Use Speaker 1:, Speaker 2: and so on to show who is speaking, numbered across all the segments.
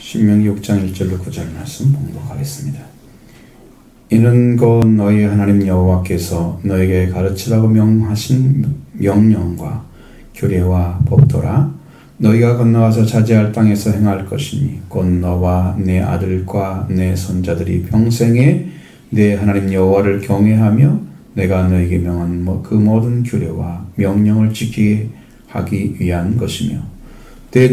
Speaker 1: 신명기 6장 1절로 9절 말씀 봉독하겠습니다. 이는 곧 너희 하나님 여호와께서 너에게 가르치라고 명하신 명령과 규례와 법도라. 너희가 건너가서 차지할 땅에서 행할 것이니 곧 너와 내 아들과 내 손자들이 평생에 내 하나님 여호와를 경외하며 내가 너에게 명한 그 모든 규례와 명령을 지키게 하기 위한 것이며 내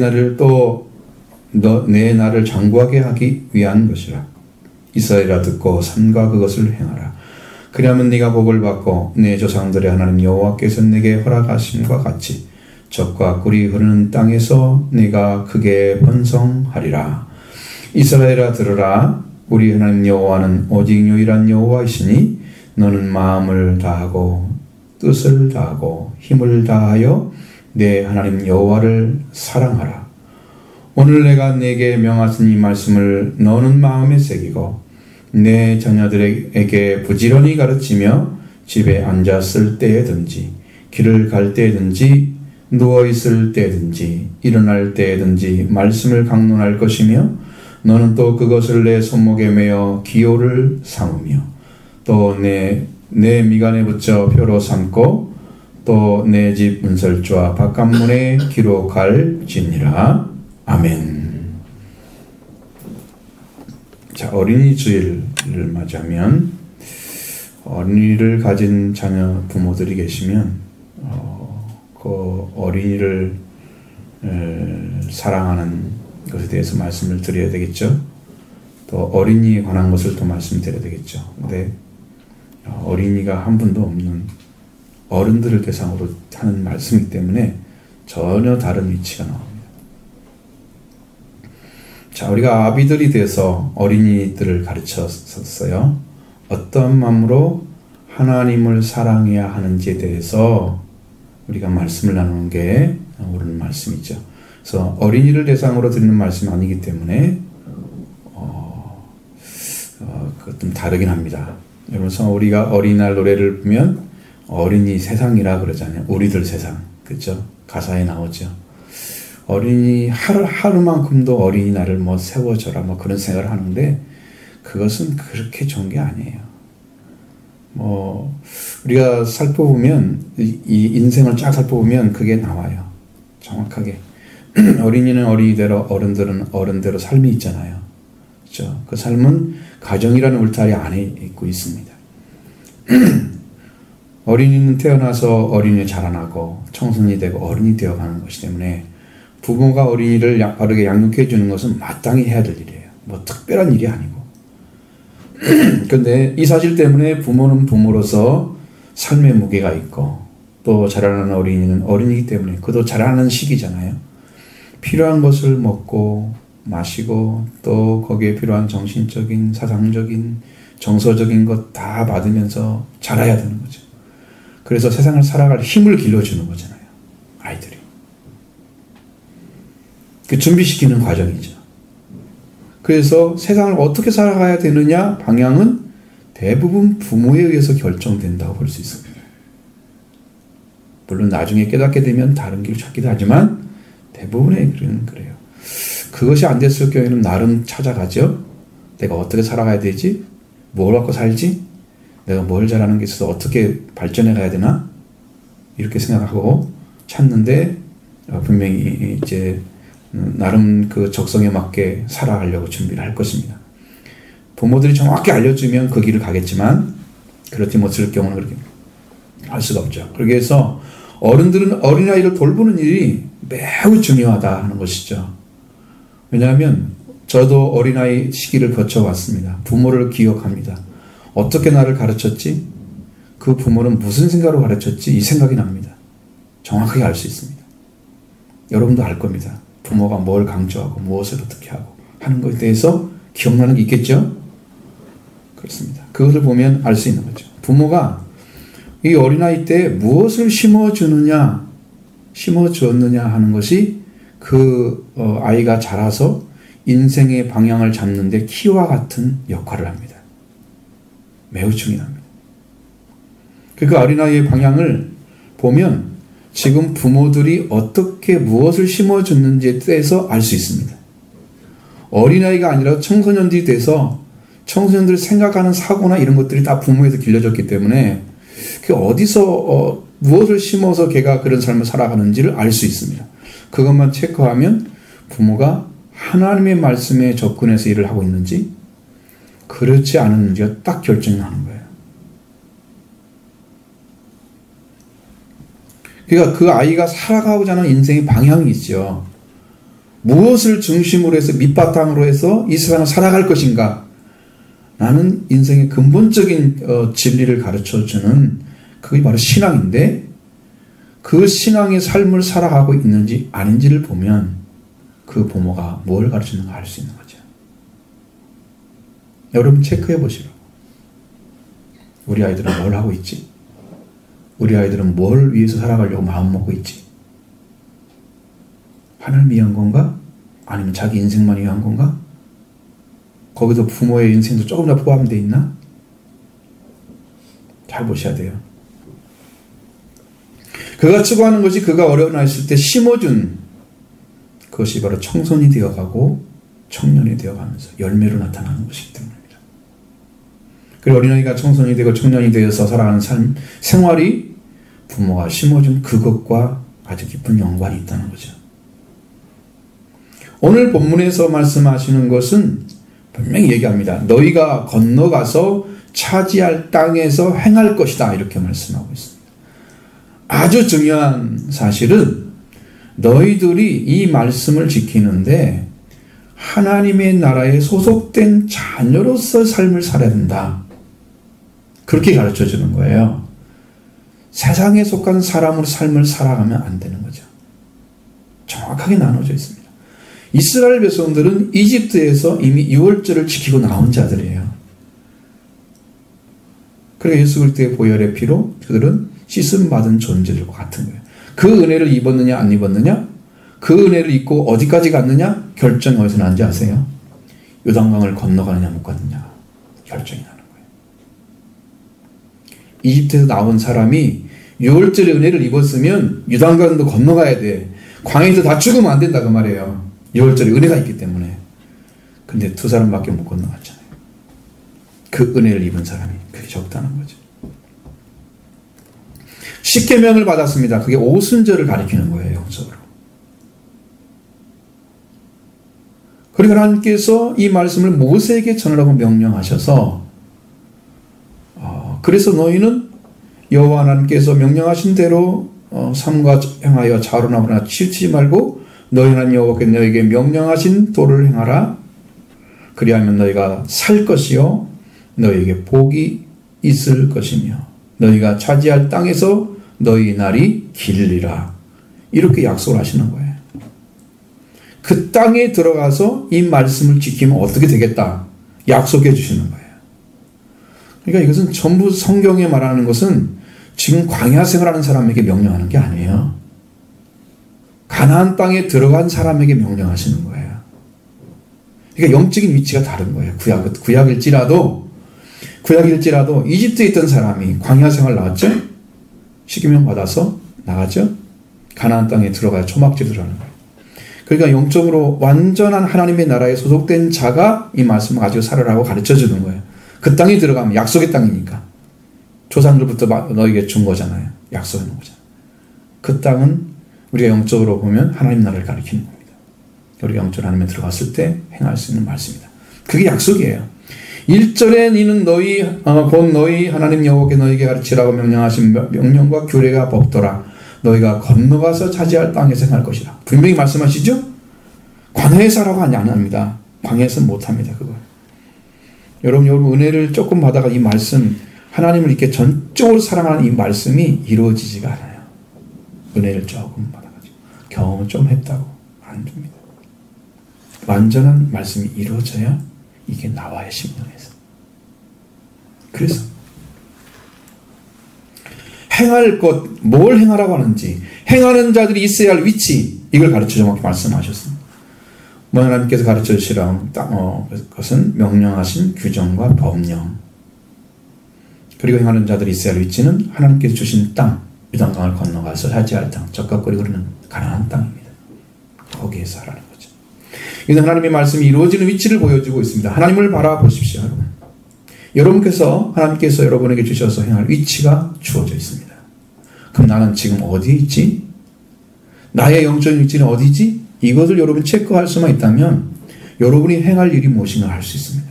Speaker 1: 나를 장구하게 하기 위한 것이라. 이스라엘아 듣고 삼가 그것을 행하라. 그리하면 네가 복을 받고 내 조상들의 하나님 여호와께서 내게 허락하심과 같이 젖과 꿀이 흐르는 땅에서 네가 크게 번성하리라. 이스라엘아 들으라. 우리 하나님 여호와는 오직 유일한 여호와이시니 너는 마음을 다하고 뜻을 다하고 힘을 다하여 내 하나님 여호와를 사랑하라. 오늘 내가 네게 명하신 이 말씀을 너는 마음에 새기고 내 자녀들에게 부지런히 가르치며 집에 앉았을 때에든지 길을 갈 때에든지 누워있을 때든지 일어날 때든지 말씀을 강론할 것이며 너는 또 그것을 내 손목에 매어 기호를 삼으며 또 내 미간에 붙여 표로 삼고 또 내 집 문설주와 바깥문에 기록할지니라. 아멘. 자, 어린이 주일을 맞이하면 어린이를 가진 자녀 부모들이 계시면 그 어린이를 사랑하는 것에 대해서 말씀을 드려야 되겠죠. 또 어린이에 관한 것을 또 말씀드려야 되겠죠. 근데 어린이가 한 분도 없는 어른들을 대상으로 하는 말씀이기 때문에 전혀 다른 위치가 나옵니다. 자, 우리가 아비들이 돼서 어린이들을 가르쳤었어요. 어떤 마음으로 하나님을 사랑해야 하는지에 대해서 우리가 말씀을 나누는 게 옳은 말씀이죠. 그래서 어린이를 대상으로 드리는 말씀이 아니기 때문에 좀 다르긴 합니다. 그래서 우리가 어린이날 노래를 보면 어린이 세상이라 그러잖아요. 우리들 세상, 그렇죠? 가사에 나오죠. 어린이 하루만큼도 어린이날을 세워줘라 그런 생각을 하는데 그것은 그렇게 좋은 게 아니에요. 우리가 살펴보면 이 인생을 쫙 살펴보면 그게 나와요. 정확하게. 어린이는 어린이대로 어른들은 어른대로 삶이 있잖아요. 그렇죠? 그 삶은 가정이라는 울타리 안에 있고 있습니다. 어린이는 태어나서 어린이 자라나고 청소년이 되고 어른이 되어가는 것이기 때문에 부모가 어린이를 바르게 양육해 주는 것은 마땅히 해야 될 일이에요. 특별한 일이 아니고. 그런데 이 사실 때문에 부모는 부모로서 삶의 무게가 있고 또 자라나는 어린이는 어린이기 때문에 그도 자라나는 시기잖아요. 필요한 것을 먹고 마시고 또 거기에 필요한 정신적인, 사상적인, 정서적인 것 다 받으면서 자라야 되는 거죠. 그래서 세상을 살아갈 힘을 길러주는 거잖아요. 아이들이. 그 준비시키는 과정이죠. 그래서 세상을 어떻게 살아가야 되느냐 방향은 대부분 부모에 의해서 결정된다고 볼 수 있습니다. 물론 나중에 깨닫게 되면 다른 길을 찾기도 하지만 대부분의 길은 그래요. 그것이 안 됐을 경우에는 나름 찾아가죠. 내가 어떻게 살아가야 되지? 뭘 갖고 살지? 내가 뭘 잘하는 게 있어서 어떻게 발전해 가야 되나? 이렇게 생각하고 찾는데 분명히 이제 나름 그 적성에 맞게 살아가려고 준비를 할 것입니다. 부모들이 정확히 알려주면 그 길을 가겠지만 그렇지 못할 경우는 그렇게 할 수가 없죠. 그렇게 해서 어른들은 어린아이를 돌보는 일이 매우 중요하다 하는 것이죠. 왜냐하면 저도 어린아이 시기를 거쳐왔습니다. 부모를 기억합니다. 어떻게 나를 가르쳤지? 그 부모는 무슨 생각으로 가르쳤지? 이 생각이 납니다. 정확하게 알 수 있습니다. 여러분도 알 겁니다. 부모가 뭘 강조하고 무엇을 어떻게 하고 하는 것에 대해서 기억나는 게 있겠죠? 그렇습니다. 그것을 보면 알 수 있는 거죠. 부모가 이 어린아이 때 무엇을 심어주느냐 하는 것이 그 아이가 자라서 인생의 방향을 잡는 데 키와 같은 역할을 합니다. 매우 중요합니다. 그 어린아이의 방향을 보면 지금 부모들이 어떻게 무엇을 심어줬는지에 대해서 알 수 있습니다. 어린아이가 아니라 청소년들이 돼서 청소년들이 생각하는 사고나 이런 것들이 다 부모에서 길러졌기 때문에 그 어디서 무엇을 심어서 걔가 그런 삶을 살아가는지를 알 수 있습니다. 그것만 체크하면 부모가 하나님의 말씀에 접근해서 일을 하고 있는지 그렇지 않은지가 딱 결정이 나는 거예요. 그러니까 그 아이가 살아가고자 하는 인생의 방향이 있죠. 무엇을 중심으로 해서 밑바탕으로 해서 이 세상을 살아갈 것인가? 나는 인생의 근본적인 진리를 가르쳐주는 그게 바로 신앙인데 그 신앙의 삶을 살아가고 있는지 아닌지를 보면 그 부모가 뭘 가르치는가 알 수 있는 거죠. 여러분 체크해 보시라고. 우리 아이들은 뭘 하고 있지? 우리 아이들은 뭘 위해서 살아가려고 마음먹고 있지? 하나님 위한 건가? 아니면 자기 인생만 위한 건가? 거기서 부모의 인생도 조금 더 포함되어 있나? 잘 보셔야 돼요. 그가 추구하는 것이 그가 어려운 나이 있을 때 심어준 그것이 바로 청소년이 되어가고 청년이 되어가면서 열매로 나타나는 것이기 때문입니다. 그리고 어린아이가 청소년이 되고 청년이 되어서 살아가는 삶, 생활이 부모가 심어준 그것과 아주 깊은 연관이 있다는 거죠. 오늘 본문에서 말씀하시는 것은 분명히 얘기합니다. 너희가 건너가서 차지할 땅에서 행할 것이다 이렇게 말씀하고 있습니다. 아주 중요한 사실은 너희들이 이 말씀을 지키는데 하나님의 나라에 소속된 자녀로서 삶을 살아야 된다. 그렇게 가르쳐 주는 거예요. 세상에 속한 사람으로 삶을 살아가면 안 되는 거죠. 정확하게 나눠져 있습니다. 이스라엘 백성들은 이집트에서 이미 유월절을 지키고 나온 자들이에요. 그러니까 예수 그리스도의 보혈의 피로 그들은 씻음 받은 존재들과 같은 거예요. 그 은혜를 입었느냐 안 입었느냐? 그 은혜를 입고 어디까지 갔느냐? 결정이 어디서 나는지 아세요? 요단강을 건너가느냐 못 가느냐 결정이 나는 거예요. 이집트에서 나온 사람이 유월절의 은혜를 입었으면 요단강도 건너가야 돼. 광야에서 다 죽으면 안 된다 그 말이에요. 유월절에 은혜가 있기 때문에. 근데 두 사람밖에 못 건너갔잖아요. 그 은혜를 입은 사람이 그게 적다는 거죠. 십계명을 받았습니다. 그게 오순절을 가리키는 거예요. 영적으로. 그리고 하나님께서 이 말씀을 모세에게 전하라고 명령하셔서 그래서 너희는 여호와 하나님께서 명령하신 대로 삼가 행하여 좌로나 우로나 치우치지 말고 너희 하나님 여호와께서 너희에게 명령하신 도를 행하라. 그리하면 너희가 살 것이요 너희에게 복이 있을 것이며 너희가 차지할 땅에서 너희 날이 길리라. 이렇게 약속을 하시는 거예요. 그 땅에 들어가서 이 말씀을 지키면 어떻게 되겠다 약속해 주시는 거예요. 그러니까 이것은 전부 성경에 말하는 것은 지금 광야 생활하는 사람에게 명령하는 게 아니에요. 가나안 땅에 들어간 사람에게 명령하시는 거예요. 그러니까 영적인 위치가 다른 거예요. 구약일지라도 이집트에 있던 사람이 광야 생활 나왔죠? 십계명 받아서 나가죠? 가나안 땅에 들어가야 초막지를 하는 거예요. 그러니까 영적으로 완전한 하나님의 나라에 소속된 자가 이 말씀을 가지고 살아라고 가르쳐 주는 거예요. 그 땅에 들어가면 약속의 땅이니까. 조상들부터 너에게 준 거잖아요. 약속해 놓은 거잖아요. 그 땅은 우리가 영적으로 보면 하나님 나라를 가리키는 겁니다. 우리가 영적으로 하나님에 들어갔을 때 행할 수 있는 말씀이다. 그게 약속이에요. 1절에 이는 본 너희 하나님 여호와께 너희에게 가르치라고 명령하신 명령과 규례가 법도라. 너희가 건너가서 차지할 땅에서 행할 것이라. 분명히 말씀하시죠? 광야에서 하라고 안 합니다. 광야에서는 못합니다. 그걸. 여러분 은혜를 조금 받아가 이 말씀 하나님을 이렇게 전적으로 사랑하는 이 말씀이 이루어지지가 않아요. 은혜를 조금 받아가지고 경험을 좀 했다고 안 됩니다. 완전한 말씀이 이루어져야 이게 나와요. 심령에서. 그래서 행할 것, 뭘 행하라고 하는지, 행하는 자들이 있어야 할 위치, 이걸 가르쳐 정확히 말씀하셨습니다. 하나님께서 가르쳐 주시라는 것은 명령하신 규정과 법령. 그리고 행하는 자들이 있어야 할 위치는 하나님께서 주신 땅, 요단강을 건너가서 차지할 땅, 적각거리고 흐르는 가나안 땅입니다. 거기에서 하라는 거죠. 이는 하나님의 말씀이 이루어지는 위치를 보여주고 있습니다. 하나님을 바라보십시오. 하나님께서 여러분에게 주셔서 행할 위치가 주어져 있습니다. 그럼 나는 지금 어디에 있지? 나의 영적인 위치는 어디지? 이것을 여러분 체크할 수만 있다면 여러분이 행할 일이 무엇인가 알 수 있습니다.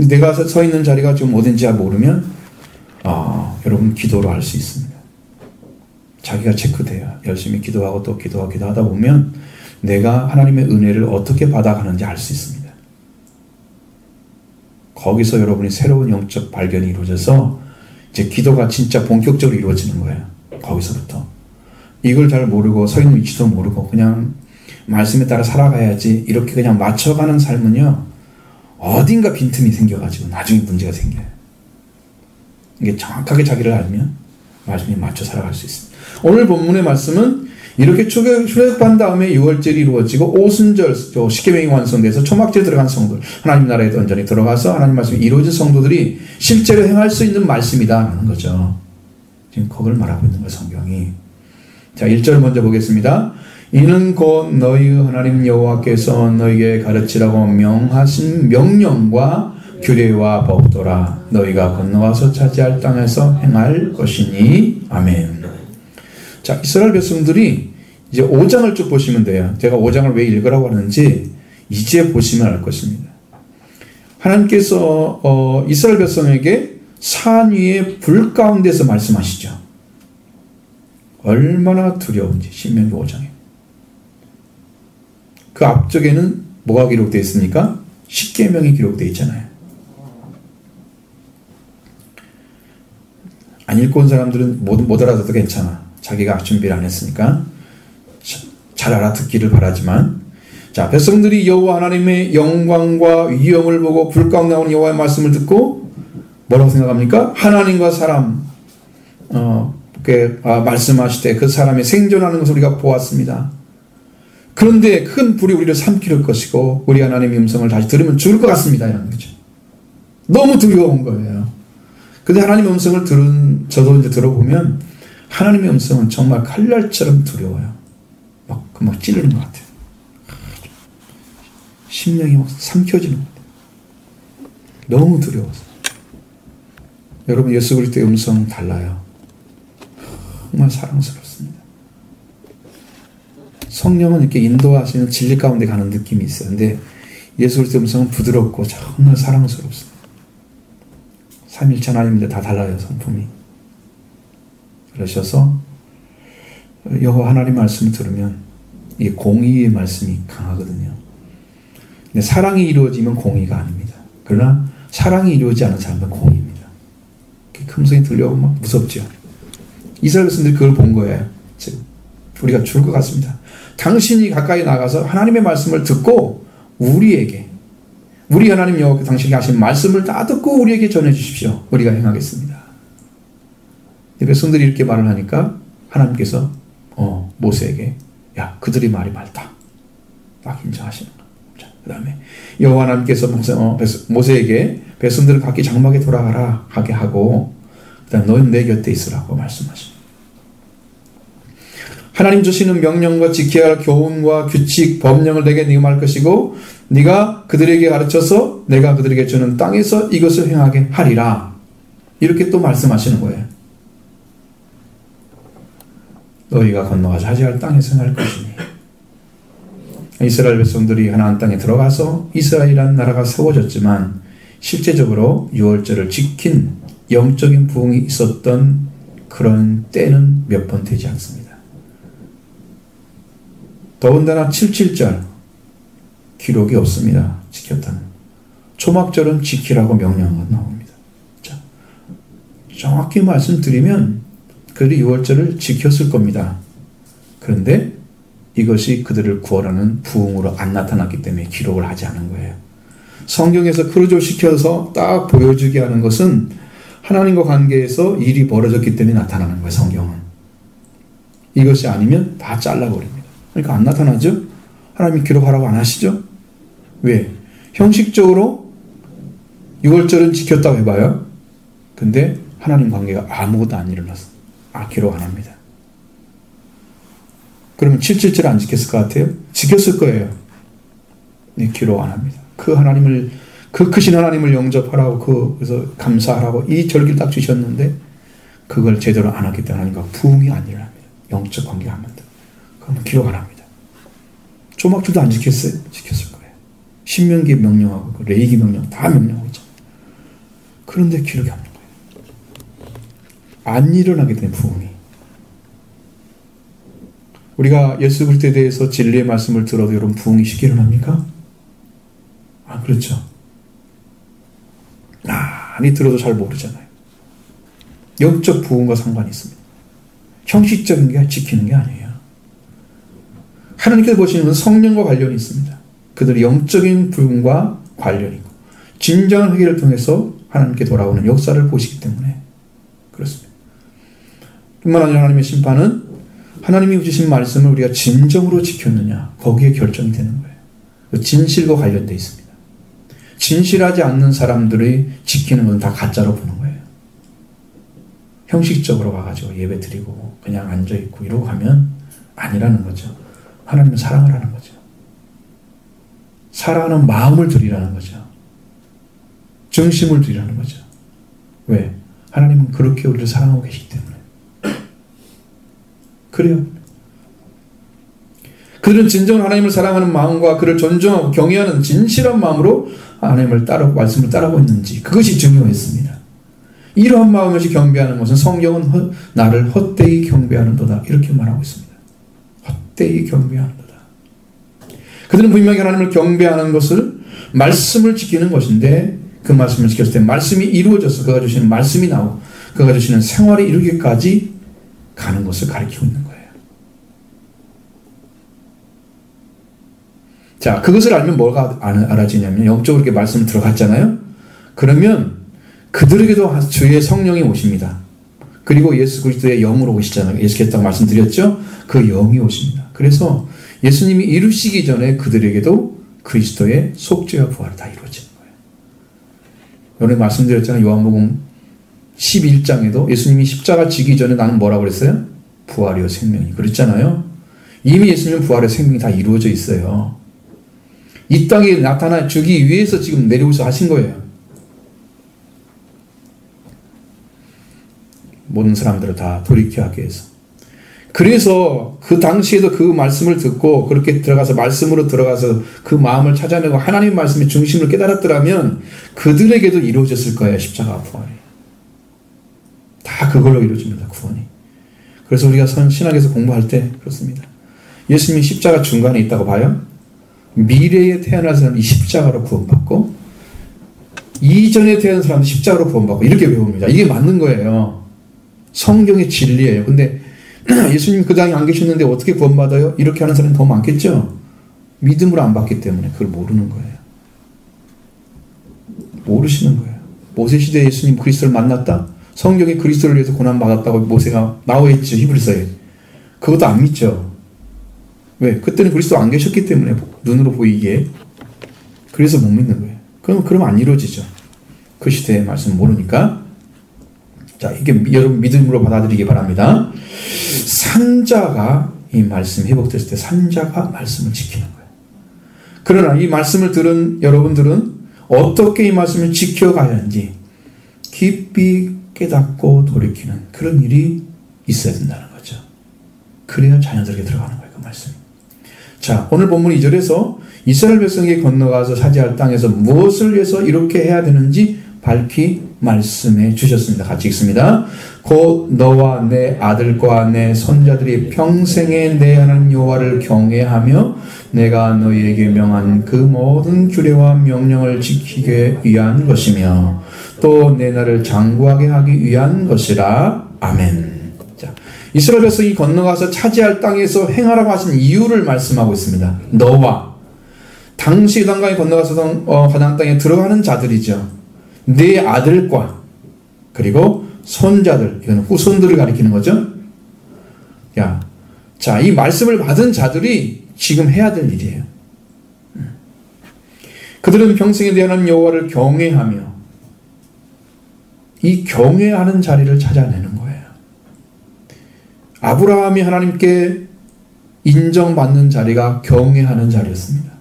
Speaker 1: 내가 서 있는 자리가 지금 어딘지 모르면 여러분 기도로 알 수 있습니다. 자기가 체크돼야 열심히 기도하고 또 기도하다 보면 내가 하나님의 은혜를 어떻게 받아가는지 알 수 있습니다. 거기서 여러분이 새로운 영적 발견이 이루어져서 이제 기도가 진짜 본격적으로 이루어지는 거예요. 거기서부터. 이걸 잘 모르고 서 있는 위치도 모르고 그냥 말씀에 따라 살아가야지 이렇게 그냥 맞춰가는 삶은요. 어딘가 빈틈이 생겨가지고 나중에 문제가 생겨요. 이게 정확하게 자기를 알면 말씀에 맞춰 살아갈 수 있습니다. 오늘 본문의 말씀은 이렇게 출애굽한 다음에 유월절이 이루어지고 오순절 십계명이 완성돼서 초막절에 들어간 성도들 하나님 나라에 온전히 들어가서 하나님 말씀이 이루어진 성도들이 실제로 행할 수 있는 말씀이다라는 거죠. 지금 그걸 말하고 있는 거예요. 성경이. 자 1절 먼저 보겠습니다. 이는 곧 너희 하나님 여호와께서 너희에게 가르치라고 명하신 명령과 규례와 법도라. 너희가 건너와서 차지할 땅에서 행할 것이니. 아멘. 자, 이스라엘 백성들이 이제 5장을 쭉 보시면 돼요. 제가 5장을 왜 읽으라고 하는지 이제 보시면 알 것입니다. 하나님께서 이스라엘 백성에게 산 위에 불 가운데서 말씀하시죠. 얼마나 두려운지 신명기 5장에. 그 앞쪽에는 뭐가 기록되어 있습니까? 십계명이 기록되어 있잖아요. 안 읽고 온 사람들은 못 알아듣도 괜찮아. 자기가 준비를 안 했으니까 잘 알아듣기를 바라지만, 자, 백성들이 여호와 하나님의 영광과 위엄을 보고 불 가운데 나오는 여호와의 말씀을 듣고 뭐라고 생각합니까? 하나님과 사람 말씀하실 때 그 사람이 생존하는 것을 우리가 보았습니다. 그런데 큰 불이 우리를 삼킬 것이고 우리 하나님의 음성을 다시 들으면 죽을 것 같습니다. 이런 거죠. 너무 두려운 거예요. 근데 하나님의 음성을 저도 이제 들어보면 하나님의 음성은 정말 칼날처럼 두려워요. 막 찌르는 것 같아요. 심령이 막 삼켜지는 것 같아요. 너무 두려워서. 여러분 예수 그리스도의 음성은 달라요. 정말 사랑스럽습니다. 성령은 이렇게 인도하시는 진리 가운데 가는 느낌이 있어요. 근데 예수 그리스도의 음성은 부드럽고 정말 사랑스럽습니다. 삼일체 하나님인데 다 달라요, 성품이. 그러셔서 여호와 하나님 말씀을 들으면 이 공의의 말씀이 강하거든요. 근데 사랑이 이루어지면 공의가 아닙니다. 그러나 사랑이 이루어지지 않은 사람은 공의입니다. 그 음성이 들려오면 막 무섭죠. 이스라엘 백성들이 그걸 본 거예요. 지금 우리가 죽을 것 같습니다. 당신이 가까이 나가서 하나님의 말씀을 듣고 우리에게, 우리 하나님 여호와께 당신이 하신 말씀을 다 듣고 우리에게 전해 주십시오. 우리가 행하겠습니다. 백성들이 이렇게 말을 하니까 하나님께서 모세에게 야, 그들이 말이 맞다. 막 인정하시는 거예요. 그 다음에 여호와 하나님께서 모세에게 백성들을 각기 장막에 돌아가라 하게 하고, 그 다음에 너는 내 곁에 있으라고 말씀하십니다. 하나님 주시는 명령과 지켜야 할 교훈과 규칙, 법령을 내게 능할 것이고 네가 그들에게 가르쳐서 내가 그들에게 주는 땅에서 이것을 행하게 하리라. 이렇게 또 말씀하시는 거예요. 너희가 건너가서 차지할 땅에서 행할 것이니. 이스라엘 백성들이 하나님 땅에 들어가서 이스라엘이라는 나라가 세워졌지만 실제적으로 유월절을 지킨 영적인 부흥이 있었던 그런 때는 몇 번 되지 않습니다. 더군다나 7.7절 기록이 없습니다. 지켰다는. 초막절은 지키라고 명령한 건 나옵니다. 자, 정확히 말씀드리면 그들이 유월절을 지켰을 겁니다. 그런데 이것이 그들을 구원하는 부흥으로 안 나타났기 때문에 기록을 하지 않은 거예요. 성경에서 크루즈시켜서 딱 보여주게 하는 것은 하나님과 관계에서 일이 벌어졌기 때문에 나타나는 거예요. 성경은. 이것이 아니면 다 잘라버립니다. 그러니까 안 나타나죠? 하나님이 기록하라고 안 하시죠? 왜? 형식적으로 유월절은 지켰다고 해봐요. 근데 하나님 관계가 아무것도 안 일어났어. 기록 안 합니다. 그러면 7.7절 안 지켰을 것 같아요? 지켰을 거예요. 네, 기록 안 합니다. 그 크신 하나님을 영접하라고, 그래서 감사하라고 이 절기를 딱 주셨는데, 그걸 제대로 안 하기 때문에 하나님과 부흥이 안 일어납니다. 영적 관계가 안 만들어요. 그러면 기록 안 합니다. 조막주도 안 지켰어요? 지켰을 거예요. 신명기 명령하고, 레위기 명령 다 명령하고 있죠. 그런데 기록이 안 나는 거예요. 안 일어나기 때문에 부흥이. 우리가 예수 그리스도에 대해서 진리의 말씀을 들어도 여러분 부흥이 쉽게 일어납니까? 그렇죠. 많이 들어도 잘 모르잖아요. 영적 부흥과 상관이 있습니다. 형식적인 게 지키는 게 아니에요. 하나님께서 보시는 것은 성령과 관련이 있습니다. 그들의 영적인 부흥과 관련이 있고 진정한 회개를 통해서 하나님께 돌아오는 역사를 보시기 때문에 그렇습니다. 뿐만 아니라 하나님의 심판은 하나님이 주신 말씀을 우리가 진정으로 지켰느냐 거기에 결정이 되는 거예요. 진실과 관련되어 있습니다. 진실하지 않는 사람들이 지키는 건 다 가짜로 보는 거예요. 형식적으로 와가지고 예배 드리고 그냥 앉아있고 이러고 가면 아니라는 거죠. 하나님은 사랑을 하는 거죠. 사랑하는 마음을 드리라는 거죠. 정심을 드리라는 거죠. 왜? 하나님은 그렇게 우리를 사랑하고 계시기 때문에. 그래요. 그들은 진정 하나님을 사랑하는 마음과 그를 존중하고 경외하는 진실한 마음으로 하나님을 따르고 말씀을 따르고 있는지 그것이 중요했습니다. 이러한 마음을 경배하는 것은 성경은 나를 헛되이 경배하는도다 이렇게 말하고 있습니다. 헛되이 경배하는도다. 그들은 분명히 하나님을 경배하는 것을 말씀을 지키는 것인데 그 말씀을 지켰을 때 말씀이 이루어져서 그가 주시는 말씀이 나오고 그가 주시는 생활이 이루기까지 가는 것을 가리키고 있는 거예요. 자, 그것을 알면 뭐가 알아지냐면 영적으로 이렇게 말씀을 들어갔잖아요. 그러면 그들에게도 주의 성령이 오십니다. 그리고 예수 그리스도의 영으로 오시잖아요. 예수께서 말씀드렸죠. 그 영이 오십니다. 그래서 예수님이 이루시기 전에 그들에게도 그리스도의 속죄와 부활이 다 이루어지는 거예요. 오늘 말씀드렸잖아요. 요한복음 11장에도 예수님이 십자가 지기 전에 나는 뭐라고 그랬어요? 부활이요 생명이. 그랬잖아요. 이미 예수님은 부활의 생명이 다 이루어져 있어요. 이 땅에 나타나 주기 위해서 지금 내려오셔서 하신 거예요. 모든 사람들을 다 돌이켜 하기 위해서. 그래서 그 당시에도 그 말씀을 듣고 그렇게 들어가서 말씀으로 들어가서 그 마음을 찾아내고 하나님의 말씀의 중심을 깨달았더라면 그들에게도 이루어졌을 거예요. 십자가 부활이. 다 그걸로 이루어집니다. 구원이. 그래서 우리가 신학에서 공부할 때 그렇습니다. 예수님이 십자가 중간에 있다고 봐요. 미래에 태어날 사람이 십자가로 구원받고 이전에 태어난 사람도 십자가로 구원받고 이렇게 배웁니다. 이게 맞는 거예요. 성경의 진리예요. 근데 예수님 그 당에 안 계셨는데 어떻게 구원받아요? 이렇게 하는 사람이 더 많겠죠? 믿음으로 안 받기 때문에 그걸 모르는 거예요. 모르시는 거예요. 모세시대에 예수님 그리스도를 만났다? 성경에 그리스도를 위해서 고난받았다고 모세가 나와있죠. 히브리서에. 그것도 안 믿죠. 왜? 그때는 그리스도 안 계셨기 때문에 눈으로 보이기에. 그래서 못 믿는 거예요. 그럼 안 이루어지죠. 그 시대의 말씀 모르니까. 자, 이게 여러분 믿음으로 받아들이기 바랍니다. 산자가 이 말씀 회복됐을 때 산자가 말씀을 지키는 거예요. 그러나 이 말씀을 들은 여러분들은 어떻게 이 말씀을 지켜가야 하는지 깊이 깨닫고 돌이키는 그런 일이 있어야 된다는 거죠. 그래야 자녀들에게 들어가는 거예요. 그 말씀이. 자, 오늘 본문 2절에서 이스라엘 백성에게 건너가서 차지할 땅에서 무엇을 위해서 이렇게 해야 되는지 밝히 말씀해 주셨습니다. 같이 읽습니다. 곧 너와 내 아들과 내 손자들이 평생에 내 하나님 여호와를 경외하며 내가 너희에게 명한 그 모든 규례와 명령을 지키기 위한 것이며 또 내 나를 장구하게 하기 위한 것이라. 아멘. 자, 이스라엘 백성이 건너가서 차지할 땅에서 행하라고 하신 이유를 말씀하고 있습니다. 너와 당시 요단강에 건너가서 가나안 땅에 들어가는 자들이죠. 내 아들과 그리고 손자들, 이거는 후손들을 가리키는 거죠. 자, 이 말씀을 받은 자들이 지금 해야 될 일이에요. 그들은 평생에 대한 여호와를 경외하며 이 경외하는 자리를 찾아내는 거예요. 아브라함이 하나님께 인정받는 자리가 경외하는 자리였습니다.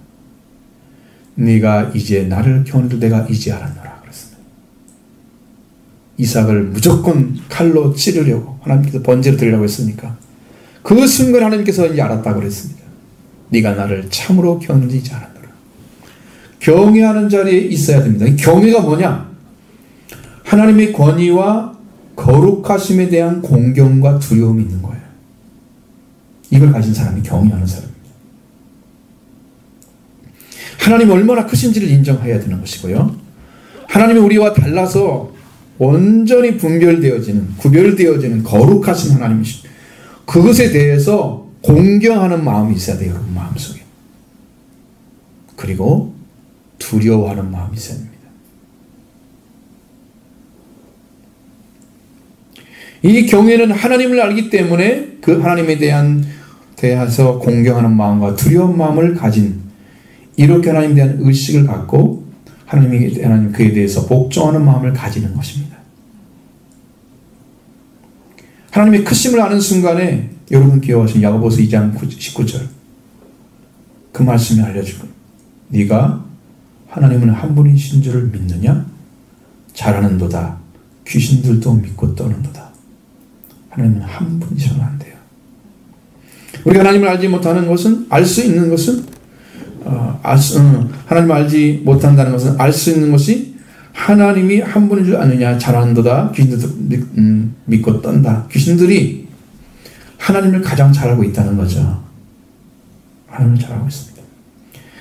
Speaker 1: 네가 이제 나를 교훈해도 내가 이제 알았노라 그랬습니다. 이삭을 무조건 칼로 찌르려고 하나님께서 번제를 드리라고 했으니까 그 순간 하나님께서 이제 알았다고 그랬습니다. 네가 나를 참으로 교훈해도 이제 알았노라. 경외하는 자리에 있어야 됩니다. 경외가 뭐냐? 하나님의 권위와 거룩하심에 대한 공경과 두려움이 있는 거예요. 이걸 가진 사람이 경외하는 사람입니다. 하나님이 얼마나 크신지를 인정해야 되는 것이고요. 하나님이 우리와 달라서 온전히 구별되어지는 거룩하신 하나님이십니다. 그것에 대해서 공경하는 마음이 있어야 돼요. 여러분 마음속에. 그리고 두려워하는 마음이 있어야 됩니다. 이 경외는 하나님을 알기 때문에 그 하나님에 대해서 공경하는 마음과 두려운 마음을 가진 이렇게 하나님에 대한 의식을 갖고 하나님 그에 대해서 복종하는 마음을 가지는 것입니다. 하나님의 크심을 아는 순간에 여러분 기억하신 야고보서 2장 19절 그 말씀이 알려주고 네가 하나님은 한 분이신 줄을 믿느냐? 잘하는도다. 귀신들도 믿고 떠는도다. 하나님은 한 분이셔도 안 돼요. 우리가 하나님을 알지 못하는 것은 알 수 있는 것은 하나님을 알지 못한다는 것은 알 수 있는 것이 하나님이 한 분인 줄 아느냐? 잘하는도다. 귀신들도 믿고 떤다. 귀신들이 하나님을 가장 잘 알고 있다는 거죠. 하나님을 잘 알고 있습니다.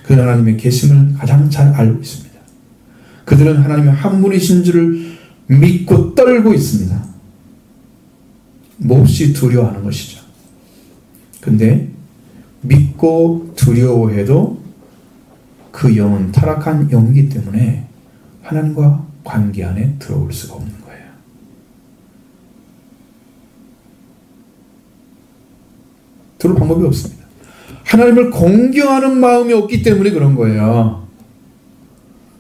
Speaker 1: 그 하나님의 계심을 가장 잘 알고 있습니다. 그들은 하나님의 한 분이신 줄을 믿고 떨고 있습니다. 몹시 두려워하는 것이죠. 근데 믿고 두려워해도 그 영은 타락한 영이기 때문에 하나님과 관계 안에 들어올 수가 없는 거예요. 들어올 방법이 없습니다. 하나님을 공경하는 마음이 없기 때문에 그런 거예요.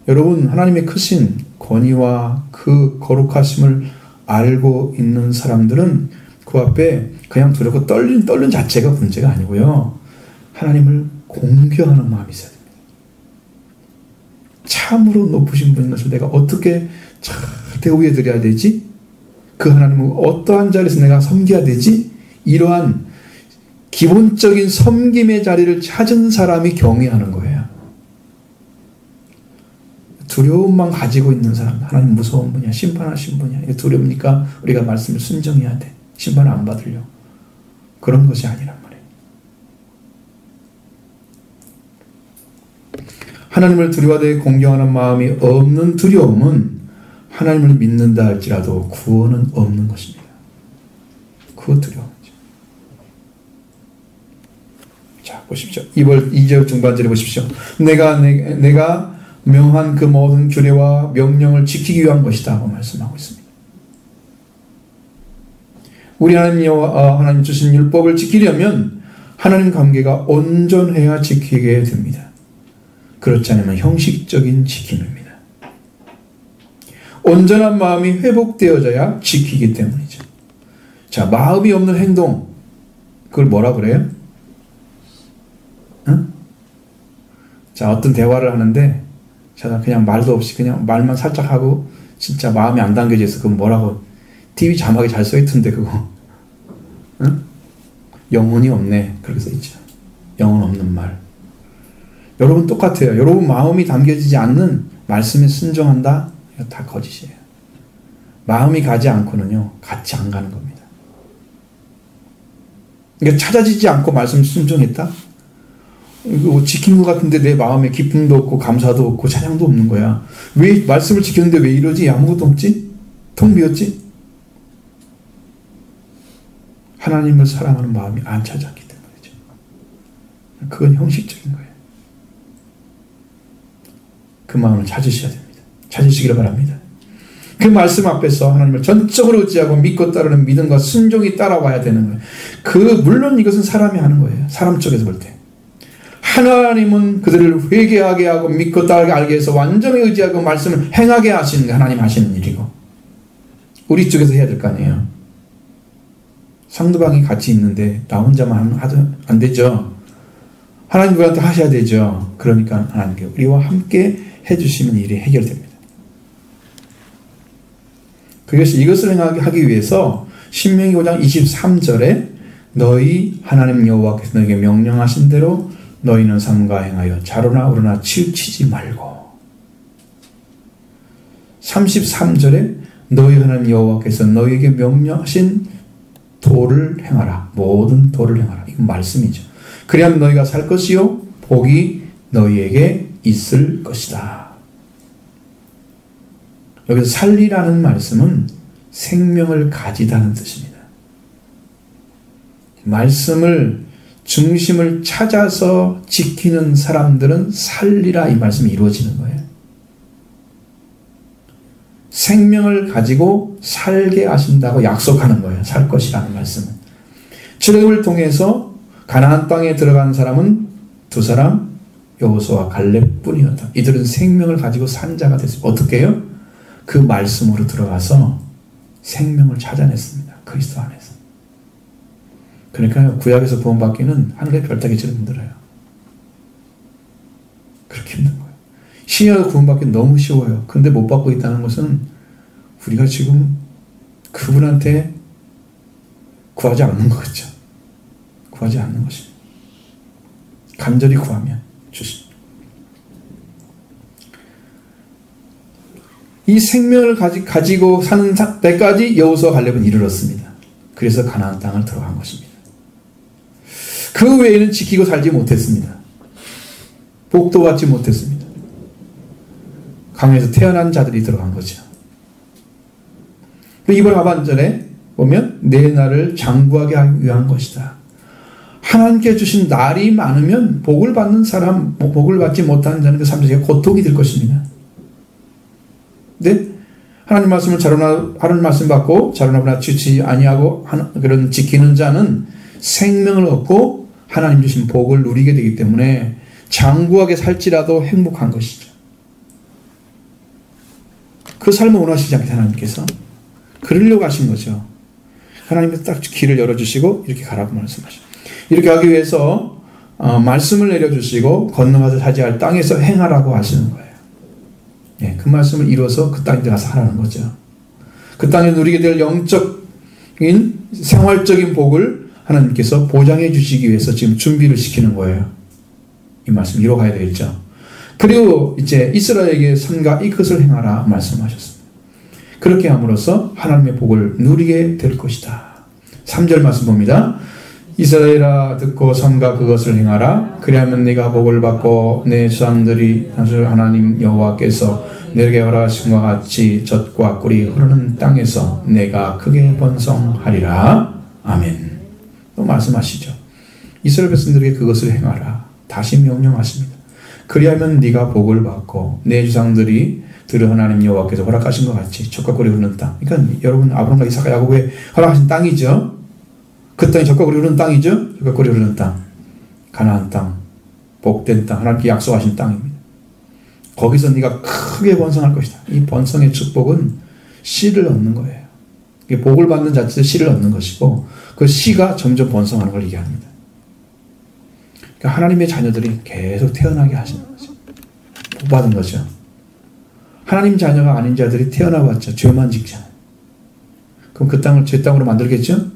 Speaker 1: 여러분 하나님의 크신 권위와 그 거룩하심을 알고 있는 사람들은 그 앞에 그냥 두렵고 떨는 자체가 문제가 아니고요. 하나님을 공경하는 마음이 있어야 됩니다. 참으로 높으신 분인 것을 내가 어떻게 잘 대우해드려야 되지? 그 하나님을 어떠한 자리에서 내가 섬겨야 되지? 이러한 기본적인 섬김의 자리를 찾은 사람이 경외하는 거예요. 두려움만 가지고 있는 사람, 하나님 무서운 분이야, 심판하신 분이야. 이게 두려우니까 우리가 말씀을 순종해야 돼. 심판을 안 받으려고. 그런 것이 아니란 말이에요. 하나님을 두려워하되 공경하는 마음이 없는 두려움은 하나님을 믿는다 할지라도 구원은 없는 것입니다. 그 두려움이죠. 자, 보십시오. 2절 중반절에 보십시오. 내가 명한 그 모든 규례와 명령을 지키기 위한 것이다 하고 말씀하고 있습니다. 우리 하나님 주신 율법을 지키려면 하나님 관계가 온전해야 지키게 됩니다. 그렇지 않으면 형식적인 지킴입니다. 온전한 마음이 회복되어져야 지키기 때문이죠. 자, 마음이 없는 행동, 그걸 뭐라 그래요? 응? 자, 어떤 대화를 하는데 자, 그냥 말도 없이 그냥 말만 살짝 하고 진짜 마음이 안 담겨져 있어. 그건 뭐라고 TV 자막에 잘 써있던데 그거. 응? 영혼이 없네. 그렇게 써있죠. 영혼 없는 말. 여러분 똑같아요. 여러분 마음이 담겨지지 않는 말씀에 순종한다? 이거 다 거짓이에요. 마음이 가지 않고는요. 같이 안 가는 겁니다. 그러니까 찾아지지 않고 말씀 순종했다? 이거 지킨 것 같은데 내 마음에 기쁨도 없고 감사도 없고 찬양도 없는 거야. 왜 말씀을 지켰는데 왜 이러지? 아무것도 없지? 텅 비었지? 하나님을 사랑하는 마음이 안 찾았기 때문이죠. 그건 형식적인 거예요. 그 마음을 찾으셔야 됩니다. 찾으시기를 바랍니다. 그 말씀 앞에서 하나님을 전적으로 의지하고 믿고 따르는 믿음과 순종이 따라와야 되는 거예요. 물론 이것은 사람이 하는 거예요. 사람 쪽에서 볼 때. 하나님은 그들을 회개하게 하고 믿고 따르게 알게 해서 완전히 의지하고 말씀을 행하게 하시는 게 하나님 하시는 일이고 우리 쪽에서 해야 될 거 아니에요. 상대방이 같이 있는데 나 혼자만 하도 안 되죠. 하나님 우리한테 하셔야 되죠. 그러니까 하나님께 우리와 함께 해주시면 일이 해결됩니다. 그래서 이것을 행하기 위해서 신명기 5장 23절에 너희 하나님 여호와께서 너에게 명령하신 대로 너희는 삼가 행하여 좌로나 우로나 치우치지 말고 33절에 너희 하나님 여호와께서 너희에게 명령하신 도를 행하라. 모든 도를 행하라. 이건 말씀이죠. 그리하면 너희가 살 것이요 복이 너희에게 있을 것이다. 여기서 살리라는 말씀은 생명을 가지다는 뜻입니다. 말씀을 중심을 찾아서 지키는 사람들은 살리라 이 말씀이 이루어지는 거예요. 생명을 가지고 살게 하신다고 약속하는 거예요. 살 것이라는 말씀은. 출애굽을 통해서 가나안 땅에 들어간 사람은 두 사람 여호수아와 갈렙뿐이었다. 이들은 생명을 가지고 산 자가 됐습니다. 어떻게 해요? 그 말씀으로 들어가서 생명을 찾아냈습니다. 그리스도 안에서. 그러니까 구약에서 구원받기는 하늘의 별따기처럼 힘들어요. 그렇게 힘든 거예요. 신약에서 구원받기는 너무 쉬워요. 근데 못 받고 있다는 것은 우리가 지금 그분한테 구하지 않는 거겠죠. 구하지 않는 것입니다. 간절히 구하면 주십니다. 이 생명을 가지고 사는 때까지 여호수아 갈렙은 이르렀습니다. 그래서 가나안 땅을 들어간 것입니다. 그 외에는 지키고 살지 못했습니다. 복도 받지 못했습니다. 강에서 태어난 자들이 들어간 거죠. 이번 하반절에 보면 내 날을 장구하게 하기 위한 것이다. 하나님께 주신 날이 많으면 복을 받는 사람, 복을 받지 못하는 자는 그 삶에서 고통이 될 것입니다. 근데 하나님 말씀을 하나님 말씀 받고 자루나무나 치우치지 아니하고 그런 지키는 자는 생명을 얻고 하나님 주신 복을 누리게 되기 때문에 장구하게 살지라도 행복한 것이죠. 그 삶을 원하시지 않게 하나님께서 그러려고 하신 거죠. 하나님께서 딱 길을 열어주시고 이렇게 가라고 말씀하시죠. 이렇게 하기 위해서 말씀을 내려주시고 건너가서 차지할 땅에서 행하라고 하시는 거예요. 예, 그 말씀을 이뤄서 그 땅에 가서 하라는 거죠. 그 땅에 누리게 될 영적인 생활적인 복을 하나님께서 보장해 주시기 위해서 지금 준비를 시키는 거예요. 이 말씀 이뤄가야 되겠죠. 그리고 이제 이스라엘에게 삼가 이것을 행하라 말씀하셨습니다. 그렇게 함으로써 하나님의 복을 누리게 될 것이다. 3절 말씀 봅니다. 이스라엘아 듣고 삼가 그것을 행하라. 그리하면 네가 복을 받고 내 조상들이 하나님 여호와께서 내게 허락하신 것 같이 젖과 꿀이 흐르는 땅에서 내가 크게 번성하리라. 아멘. 또 말씀하시죠. 이스라엘 백성들에게 그것을 행하라. 다시 명령하십니다. 그리하면 네가 복을 받고 내 조상들이 들은 하나님 여호와께서 허락하신 것 같이 젖과 꿀이 흐르는 땅. 그러니까 여러분 아브라함과 이삭과 야곱에 허락하신 땅이죠. 그 땅이 젖과 꿀이 흐르는 땅이죠. 젖과 꿀이 흐르는 땅. 가나안 땅. 복된 땅. 하나님께 약속하신 땅입니다. 거기서 네가 크게 번성할 것이다. 이 번성의 축복은 씨를 얻는 거예요. 복을 받는 자체에서 씨를 얻는 것이고 그 씨가 점점 번성하는 걸 얘기합니다. 그러니까 하나님의 자녀들이 계속 태어나게 하시는 거죠. 복 받은 거죠. 하나님 자녀가 아닌 자들이 태어나봤자 죄만 짓잖아요. 그럼 그 땅을 죄 땅으로 만들겠죠?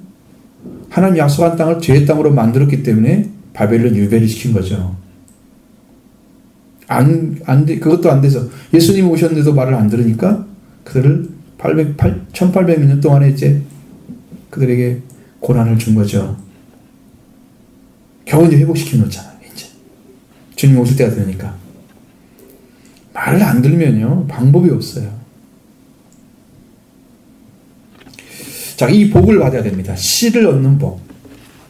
Speaker 1: 하나님 약속한 땅을 죄의 땅으로 만들었기 때문에 바벨론 유배를 시킨 거죠. 그것도 안 돼서 예수님이 오셨는데도 말을 안 들으니까 그들을 1800년 동안에 이제 그들에게 고난을 준 거죠. 겨우 이제 회복시켜 놓잖아요. 이제 주님 오실 때가 되니까 말을 안 들으면요 방법이 없어요. 자, 이 복을 받아야 됩니다. 씨를 얻는 복.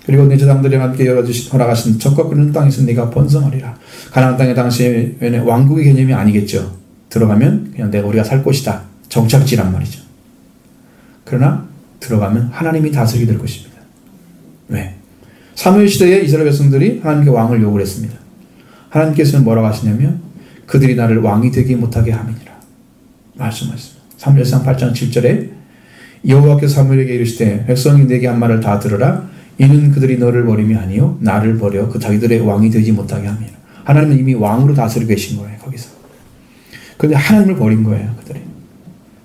Speaker 1: 그리고 내 조상들이 함께 허락하신 젖과 끓는 땅에서 네가 번성하리라. 가나안 땅의 당시에는 왕국의 개념이 아니겠죠. 들어가면 그냥 우리가 살 곳이다. 정착지란 말이죠. 그러나 들어가면 하나님이 다스리게 될 것입니다. 왜? 사무엘 시대에 이스라엘 백성들이 하나님께 왕을 요구를 했습니다. 하나님께서는 뭐라고 하시냐면 그들이 나를 왕이 되게 못하게 함이니라 말씀하셨습니다. 사무엘상 8장 7절에 여호와께서 사무엘에게 이르시되 백성이 내게 한 말을 다 들으라. 이는 그들이 너를 버림이 아니요 나를 버려 그 자기들의 왕이 되지 못하게 함이라. 하나님은 이미 왕으로 다스리고 계신 거예요. 거기서. 그런데 하나님을 버린 거예요. 그들이.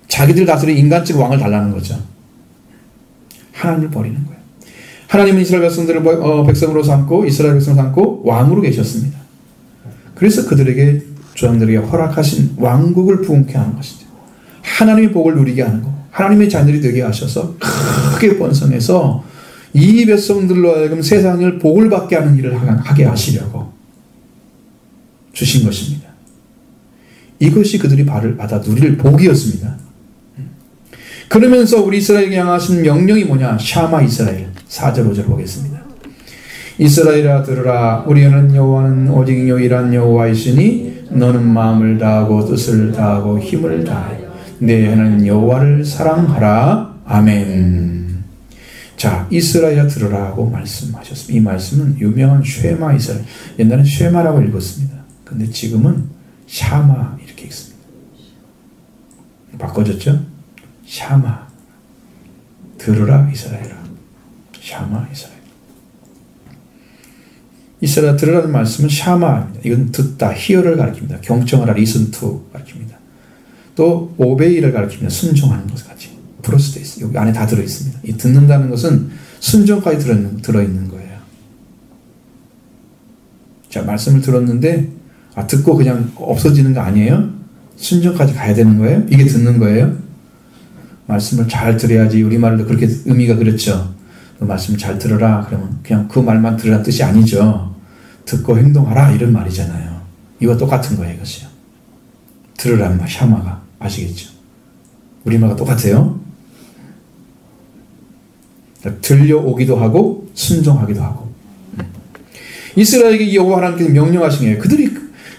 Speaker 1: 자기들 다스리는 인간적 왕을 달라는 거죠. 하나님을 버리는 거예요. 하나님은 이스라엘 백성들을 백성으로 삼고 이스라엘 백성을 삼고 왕으로 계셨습니다. 그래서 그들에게 조상들에게 허락하신 왕국을 부흥케 하는 것이죠. 하나님의 복을 누리게 하는 거. 하나님의 자녀들이 되게 하셔서 크게 번성해서 이 백성들로 하여금 세상을 복을 받게 하는 일을 하게 하시려고 주신 것입니다. 이것이 그들이 받아 누릴 복이었습니다. 그러면서 우리 이스라엘에게 향하신 명령이 뭐냐? 샤마 이스라엘 4절 5절 보겠습니다. 이스라엘아 들으라. 우리는 여호와는 오직 유일한 여호와이시니 너는 마음을 다하고 뜻을 다하고 힘을 다하여 내 하나님 여호와를 사랑하라. 아멘. 자, 이스라엘아 들으라고 말씀하셨습니다. 이 말씀은 유명한 쉐마 이스라엘. 옛날엔 쉐마라고 읽었습니다. 근데 지금은 샤마 이렇게 읽습니다. 바꿔졌죠? 샤마. 들으라 이스라엘아. 샤마 이스라엘. 이스라엘 들으라는 말씀은 샤마입니다. 이건 듣다, 히어를 가리킵니다. 경청하라, listen to 가리킵니다. 또 오베이를 가리킵니다. 순종하는 것을 같이 플러스 되어 있어요. 여기 안에 다 들어있습니다. 이 듣는다는 것은 순종까지 들어있는 거예요. 자, 말씀을 들었는데 듣고 그냥 없어지는 거 아니에요? 순종까지 가야 되는 거예요? 이게 듣는 거예요? 말씀을 잘 들어야지. 우리말로 그렇게 의미가 그렇죠. 그 말씀을 잘 들어라. 그러면 그냥 그 말만 들으라는 뜻이 아니죠. 듣고 행동하라 이런 말이잖아요. 이거 똑같은 거예요. 이것이요. 들으라는 말, 샤마가. 아시겠죠? 우리말과 똑같아요. 들려오기도 하고 순종하기도 하고. 이스라엘에게 여호와 하나님께서 명령하신 거예요.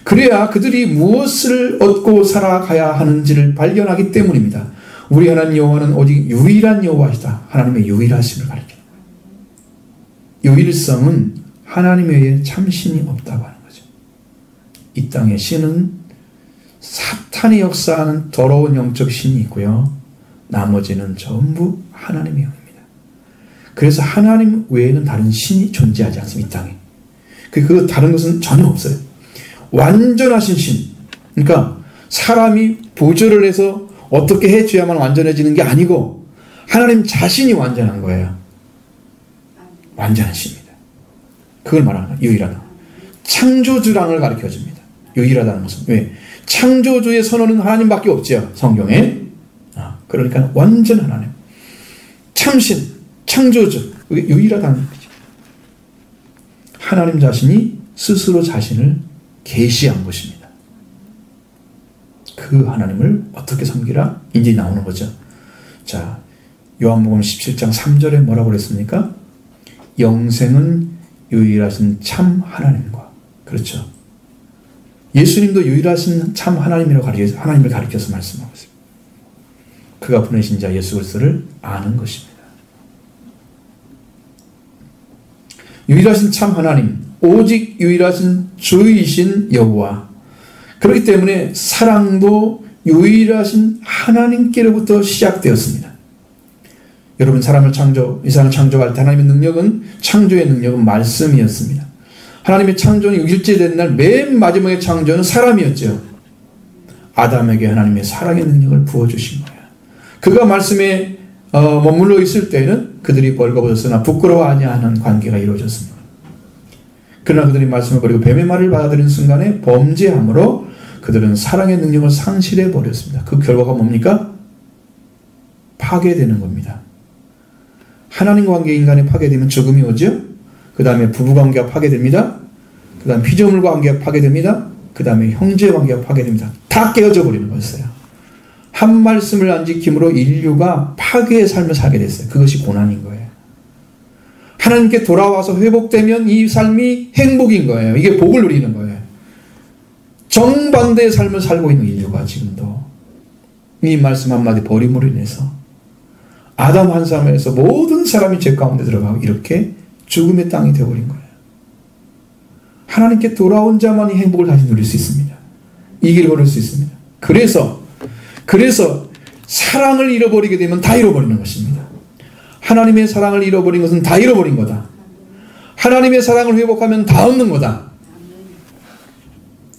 Speaker 1: 그래야 그들이 무엇을 얻고 살아가야 하는지를 발견하기 때문입니다. 우리 하나님 여호와는 오직 유일한 여호와이다. 하나님의 유일하심을 가리킵니다. 유일성은 하나님 외에 참신이 없다고 하는 거죠. 이 땅의 신은 사탄이 역사하는 더러운 영적 신이 있고요. 나머지는 전부 하나님의 영입니다. 그래서 하나님 외에는 다른 신이 존재하지 않습니다. 이 땅에. 그 다른 것은 전혀 없어요. 완전하신 신. 그러니까 사람이 보조를 해서 어떻게 해줘야만 완전해지는 게 아니고 하나님 자신이 완전한 거예요. 완전한 신입니다. 그걸 말하는 거예요. 유일하다. 창조주랑을 가르쳐줍니다. 유일하다는 것은. 왜? 창조주의 선언은 하나님밖에 없죠. 성경에. 그러니까 완전 하나님. 참신, 창조주. 그게 유일하다는 거죠. 하나님 자신이 스스로 자신을 계시한 것입니다. 그 하나님을 어떻게 섬기라? 이제 나오는 거죠. 자, 요한복음 17장 3절에 뭐라고 그랬습니까? 영생은 유일하신 참 하나님과. 그렇죠. 예수님도 유일하신 참 하나님이라고 하나님을 가리켜서 말씀하고 있습니다. 그가 보내신 자 예수 그리스도를 아는 것입니다. 유일하신 참 하나님, 오직 유일하신 주이신 여호와. 그렇기 때문에 사랑도 유일하신 하나님께로부터 시작되었습니다. 여러분, 이 사람을 창조할 때 하나님의 능력은, 창조의 능력은 말씀이었습니다. 하나님의 창조는 6일째 된 날 맨 마지막에 창조는 사람이었죠. 아담에게 하나님의 사랑의 능력을 부어주신 거예요. 그가 말씀에 머물러 있을 때에는 그들이 벌거벗었으나 부끄러워하지 않은 관계가 이루어졌습니다. 그러나 그들이 말씀을 버리고 뱀의 말을 받아들인 순간에 범죄함으로 그들은 사랑의 능력을 상실해 버렸습니다. 그 결과가 뭡니까? 파괴되는 겁니다. 하나님 관계 인간이 파괴되면 죽음이 오죠. 그 다음에 부부관계가 파괴됩니다. 그 다음에 피조물 관계가 파괴됩니다. 그 다음에 형제 관계가 파괴됩니다. 다 깨어져 버리는 거였어요. 한 말씀을 안 지킴으로 인류가 파괴의 삶을 살게 됐어요. 그것이 고난인 거예요. 하나님께 돌아와서 회복되면 이 삶이 행복인 거예요. 이게 복을 누리는 거예요. 정반대의 삶을 살고 있는 인류가 지금도 이 말씀 한마디 버림으로 인해서 아담 한 사람에서 모든 사람이 죄 가운데 들어가고 이렇게 죽음의 땅이 되어버린 거예요. 하나님께 돌아온 자만이 행복을 다시 누릴 수 있습니다. 이 길을 걸을 수 있습니다. 그래서 사랑을 잃어버리게 되면 다 잃어버리는 것입니다. 하나님의 사랑을 잃어버린 것은 다 잃어버린 거다. 하나님의 사랑을 회복하면 다 얻는 거다.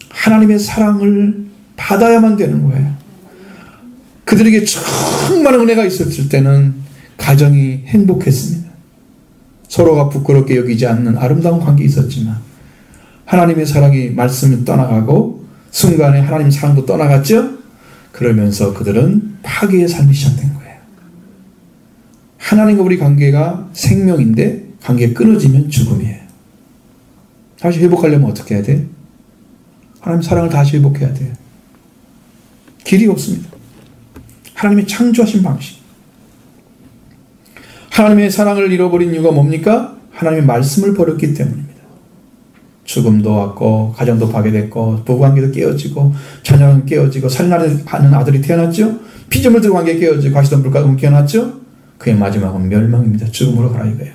Speaker 1: 하나님의 사랑을 받아야만 되는 거예요. 그들에게 충만한 은혜가 있었을 때는 가정이 행복했습니다. 서로가 부끄럽게 여기지 않는 아름다운 관계 있었지만 하나님의 사랑이 말씀을 떠나가고 순간에 하나님 사랑도 떠나갔죠. 그러면서 그들은 파괴의 삶이 시작된 거예요. 하나님과 우리 관계가 생명인데 관계가 끊어지면 죽음이에요. 다시 회복하려면 어떻게 해야 돼? 하나님 사랑을 다시 회복해야 돼요. 길이 없습니다. 하나님의 창조하신 방식. 하나님의 사랑을 잃어버린 이유가 뭡니까? 하나님의 말씀을 버렸기 때문입니다. 죽음도 왔고 가정도 파괴됐고 부부관계도 깨어지고 자녀는 깨어지고 살인하는 아들이 태어났죠. 피조물 들과 관계 깨어지고 가시덤불과 깨어났죠. 그의 마지막은 멸망입니다. 죽음으로 가라 이거예요.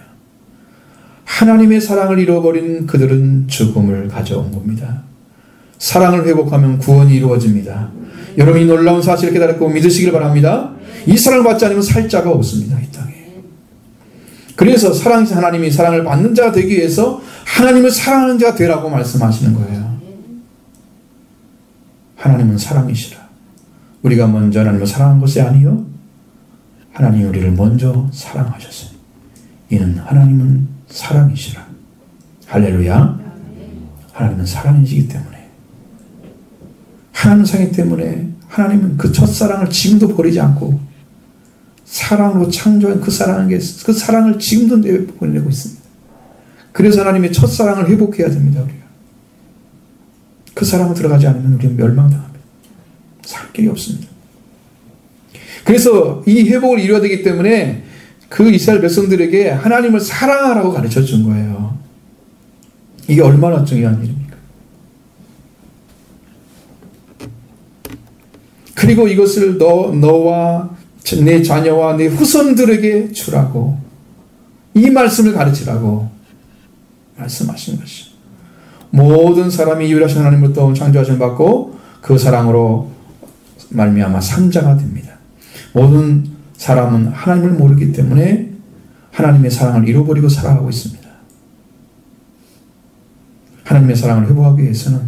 Speaker 1: 하나님의 사랑을 잃어버린 그들은 죽음을 가져온 겁니다. 사랑을 회복하면 구원이 이루어집니다. 여러분이 놀라운 사실을 깨달았고 믿으시길 바랍니다. 이 사랑을 받지 않으면 살 자가 없습니다. 이 땅에. 그래서 하나님이 사랑을 받는 자가 되기 위해서 하나님을 사랑하는 자가 되라고 말씀하시는 거예요. 하나님은 사랑이시라. 우리가 먼저 하나님을 사랑한 것이 아니요 하나님이 우리를 먼저 사랑하셨어요. 이는 하나님은 사랑이시라. 할렐루야. 하나님은 사랑이시기 때문에 하나님 사랑이기 때문에 하나님은 그 첫사랑을 지금도 버리지 않고 사랑으로 창조한 그 사랑을 지금도 내보내고 있습니다. 그래서 하나님의 첫사랑을 회복해야 됩니다. 우리가 그 사랑을 들어가지 않으면 우리는 멸망당합니다. 살 길이 없습니다. 그래서 이 회복을 이루어야 되기 때문에 그 이스라엘 백성들에게 하나님을 사랑하라고 가르쳐 준 거예요. 이게 얼마나 중요한 일입니까? 그리고 이것을 너와 내 자녀와 내 후손들에게 주라고 이 말씀을 가르치라고 말씀하신 것이죠. 모든 사람이 유일하신 하나님으로부터 창조하심을 받고 그 사랑으로 말미암아 산자가 됩니다. 모든 사람은 하나님을 모르기 때문에 하나님의 사랑을 잃어버리고 살아가고 있습니다. 하나님의 사랑을 회복하기 위해서는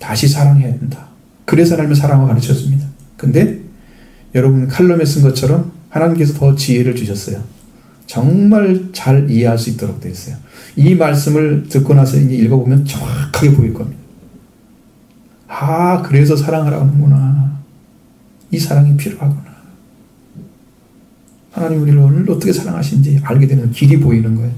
Speaker 1: 다시 사랑해야 된다. 그래서 하나님의 사랑을 가르쳐줍니다. 근데 여러분 칼럼에 쓴 것처럼 하나님께서 더 지혜를 주셨어요. 정말 잘 이해할 수 있도록 되어 있어요. 이 말씀을 듣고 나서 이제 읽어보면 정확하게 보일 겁니다. 아, 그래서 사랑하라고 하는구나. 이 사랑이 필요하구나. 하나님 우리를 오늘 어떻게 사랑하시는지 알게 되는 길이 보이는 거예요.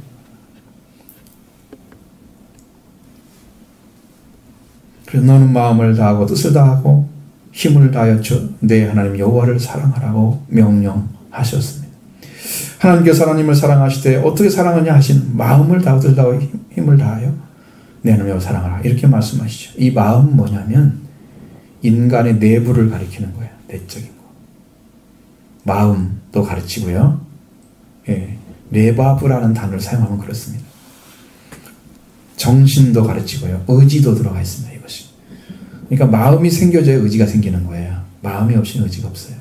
Speaker 1: 그래서 너는 마음을 다하고 뜻을 다하고 힘을 다하여 내 하나님 여호와를 사랑하라고 명령하셨습니다. 하나님께서 하나님을 사랑하실 때 어떻게 사랑하냐 하시는 마음을 다하고 뜻을 다하고 힘을 다하여 내 하나님 여호와를 사랑하라 이렇게 말씀하시죠. 이 마음은 뭐냐면 인간의 내부를 가리키는 거예요. 내적인 거. 마음도 가르치고요. 예, 레바브라는 단어를 사용하면 그렇습니다. 정신도 가르치고요. 의지도 들어가 있습니다. 이것이. 그러니까 마음이 생겨져야 의지가 생기는 거예요. 마음이 없이는 의지가 없어요.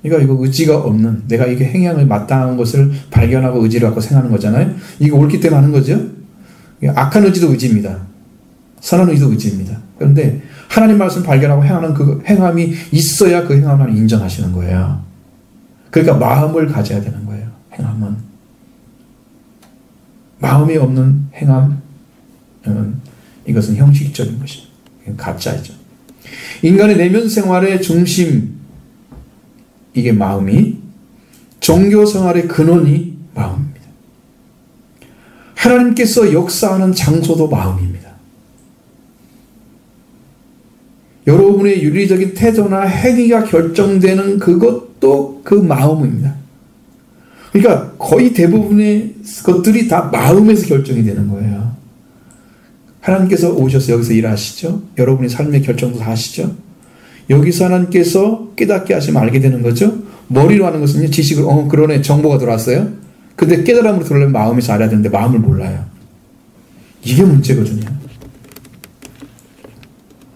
Speaker 1: 그러니까 이거 의지가 없는 내가 이게 행함을 마땅한 것을 발견하고 의지를 갖고 생각하는 거잖아요. 이거 옳기 때문에 하는 거죠. 악한 의지도 의지입니다. 선한 의지도 의지입니다. 그런데 하나님 말씀 발견하고 행하는 그 행함이 있어야 그 행함을 인정하시는 거예요. 그러니까 마음을 가져야 되는 거예요. 행함은. 마음이 없는 행함, 이것은 형식적인 것입니다. 가짜이죠. 인간의 내면 생활의 중심, 이게 마음이, 종교 생활의 근원이 마음입니다. 하나님께서 역사하는 장소도 마음입니다. 여러분의 윤리적인 태도나 행위가 결정되는 그것도 그 마음입니다. 그러니까 거의 대부분의 것들이 다 마음에서 결정이 되는 거예요. 하나님께서 오셔서 여기서 일하시죠. 여러분의 삶의 결정도 다 하시죠. 여기서 하나님께서 깨닫게 하시면 알게 되는 거죠. 머리로 하는 것은요. 지식으로 그러네 정보가 들어왔어요. 근데 깨달음으로 들어오려면 마음에서 알아야 되는데 마음을 몰라요. 이게 문제거든요.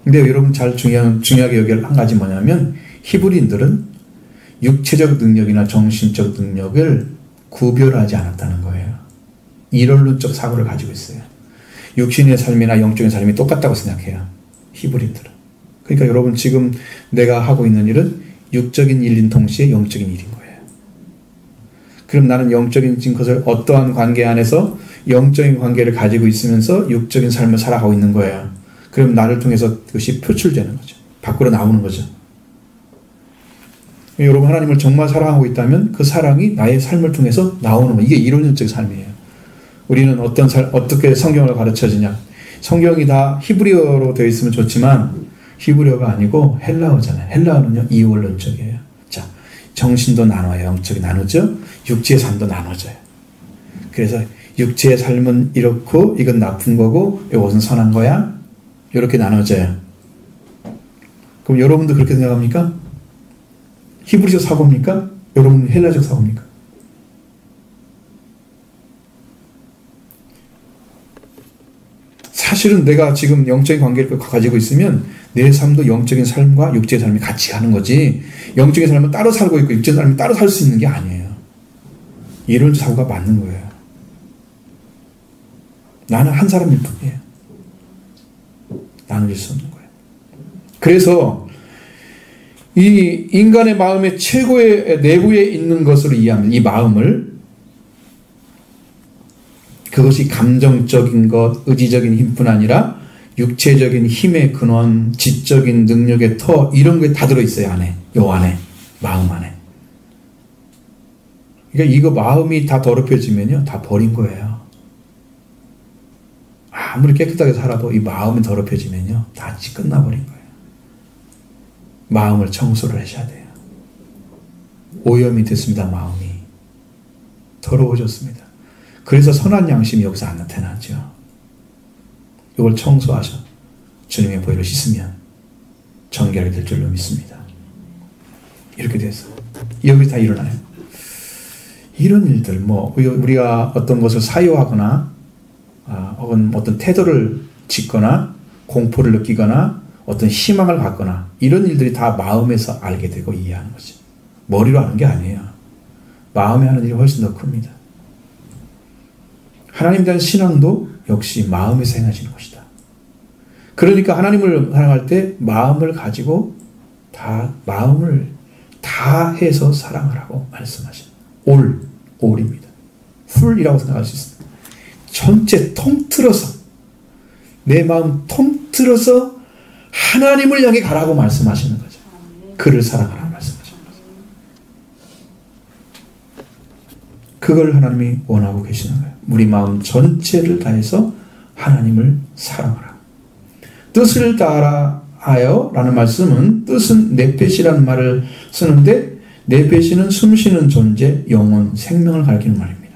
Speaker 1: 근데 여러분 잘 중요하게 여길 한 가지 뭐냐면 히브리인들은 육체적 능력이나 정신적 능력을 구별하지 않았다는 거예요. 이론론적 사고를 가지고 있어요. 육신의 삶이나 영적인 삶이 똑같다고 생각해요. 히브리인들은. 그러니까 여러분 지금 내가 하고 있는 일은 육적인 일인 동시에 영적인 일인 거예요. 그럼 나는 영적인 것을 어떠한 관계 안에서 영적인 관계를 가지고 있으면서 육적인 삶을 살아가고 있는 거예요. 그럼 나를 통해서 그것이 표출되는 거죠. 밖으로 나오는 거죠. 여러분 하나님을 정말 사랑하고 있다면 그 사랑이 나의 삶을 통해서 나오는 거예요. 이게 이론적 삶이에요. 우리는 어떻게 성경을 가르쳐지냐. 성경이 다 히브리어로 되어 있으면 좋지만 히브리어가 아니고 헬라어잖아요. 헬라어는요 이원론적이에요. 자, 정신도 나눠요. 영적이 나누죠. 육체의 삶도 나눠져요. 그래서 육체의 삶은 이렇고 이건 나쁜 거고 이것은 선한 거야. 이렇게 나눠져요. 그럼 여러분도 그렇게 생각합니까? 히브리적 사고입니까? 여러분은 헬라적 사고입니까? 사실은 내가 지금 영적인 관계를 가지고 있으면 내 삶도 영적인 삶과 육체의 삶이 같이 가는 거지, 영적인 삶은 따로 살고 있고 육체의 삶은 따로 살 수 있는 게 아니에요. 이런 사고가 맞는 거예요. 나는 한 사람일 뿐이에요. 나눌 수 없는 거예요. 그래서 이 인간의 마음의 최고의 내부에 있는 것으로 이해하면 이 마음을, 그것이 감정적인 것, 의지적인 힘뿐 아니라 육체적인 힘의 근원, 지적인 능력의 터, 이런 게 다 들어있어요. 안에, 요 안에, 마음 안에. 그러니까 이거 마음이 다 더럽혀지면요 다 버린 거예요. 아무리 깨끗하게 살아도 이 마음이 더럽혀지면요 다 끝나버린 거예요. 마음을 청소를 하셔야 돼요. 오염이 됐습니다. 마음이 더러워졌습니다. 그래서 선한 양심이 여기서 안 나타나죠. 이걸 청소하셔 주님의 보혈로 씻으면 정결하게 될 줄로 믿습니다. 이렇게 돼서 여기 다 일어나요. 이런 일들, 우리가 어떤 것을 사유하거나 혹은 어떤 태도를 짓거나 공포를 느끼거나 어떤 희망을 갖거나 이런 일들이 다 마음에서 알게 되고 이해하는 거죠. 머리로 하는 게 아니에요. 마음에 하는 일이 훨씬 더 큽니다. 하나님에 대한 신앙도 역시 마음에서 행하시는 것이다. 그러니까 하나님을 사랑할 때 마음을 가지고 마음을 다 해서 사랑하라고 말씀하십니다. 올입니다. 풀이라고 생각할 수 있습니다. 전체 통틀어서 내 마음 통틀어서 하나님을 향해 가라고 말씀하시는 거죠. 그를 사랑하라고 말씀하시는 거죠. 그걸 하나님이 원하고 계시는 거예요. 우리 마음 전체를 다해서 하나님을 사랑하라. 뜻을 다하여 라는 말씀은, 뜻은 네페시라는 말을 쓰는데 네페시는 숨쉬는 존재, 영혼, 생명을 가리키는 말입니다.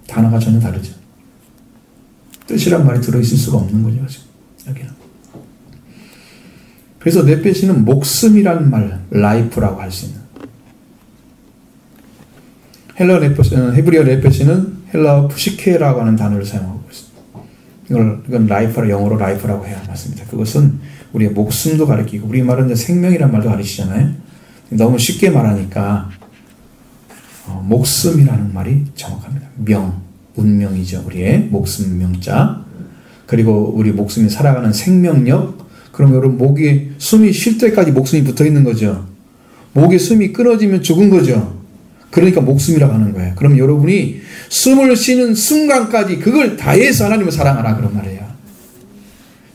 Speaker 1: 단어가 전혀 다르죠. 뜻이란 말이 들어있을 수가 없는 거죠. 지금 여기는. 그래서 네페시는 목숨이라는 말, 라이프라고 할 수 있는. 헤브리어 네페시는 헬라어 푸시케라고 하는 단어를 사용하고 있습니다. 이건 라이프라, 영어로 라이프라고 해야 맞습니다. 그것은 우리의 목숨도 가리키고, 우리 말은 생명이란 말도 가리키잖아요. 너무 쉽게 말하니까 목숨이라는 말이 정확합니다. 운명이죠. 우리의 목숨 명자. 그리고 우리 목숨이 살아가는 생명력. 그럼 여러분 목에 숨이 쉴 때까지 목숨이 붙어 있는 거죠. 목에 숨이 끊어지면 죽은 거죠. 그러니까 목숨이라고 하는 거예요. 그럼 여러분이 숨을 쉬는 순간까지 그걸 다해서 하나님을 사랑하라 그런 말이에요.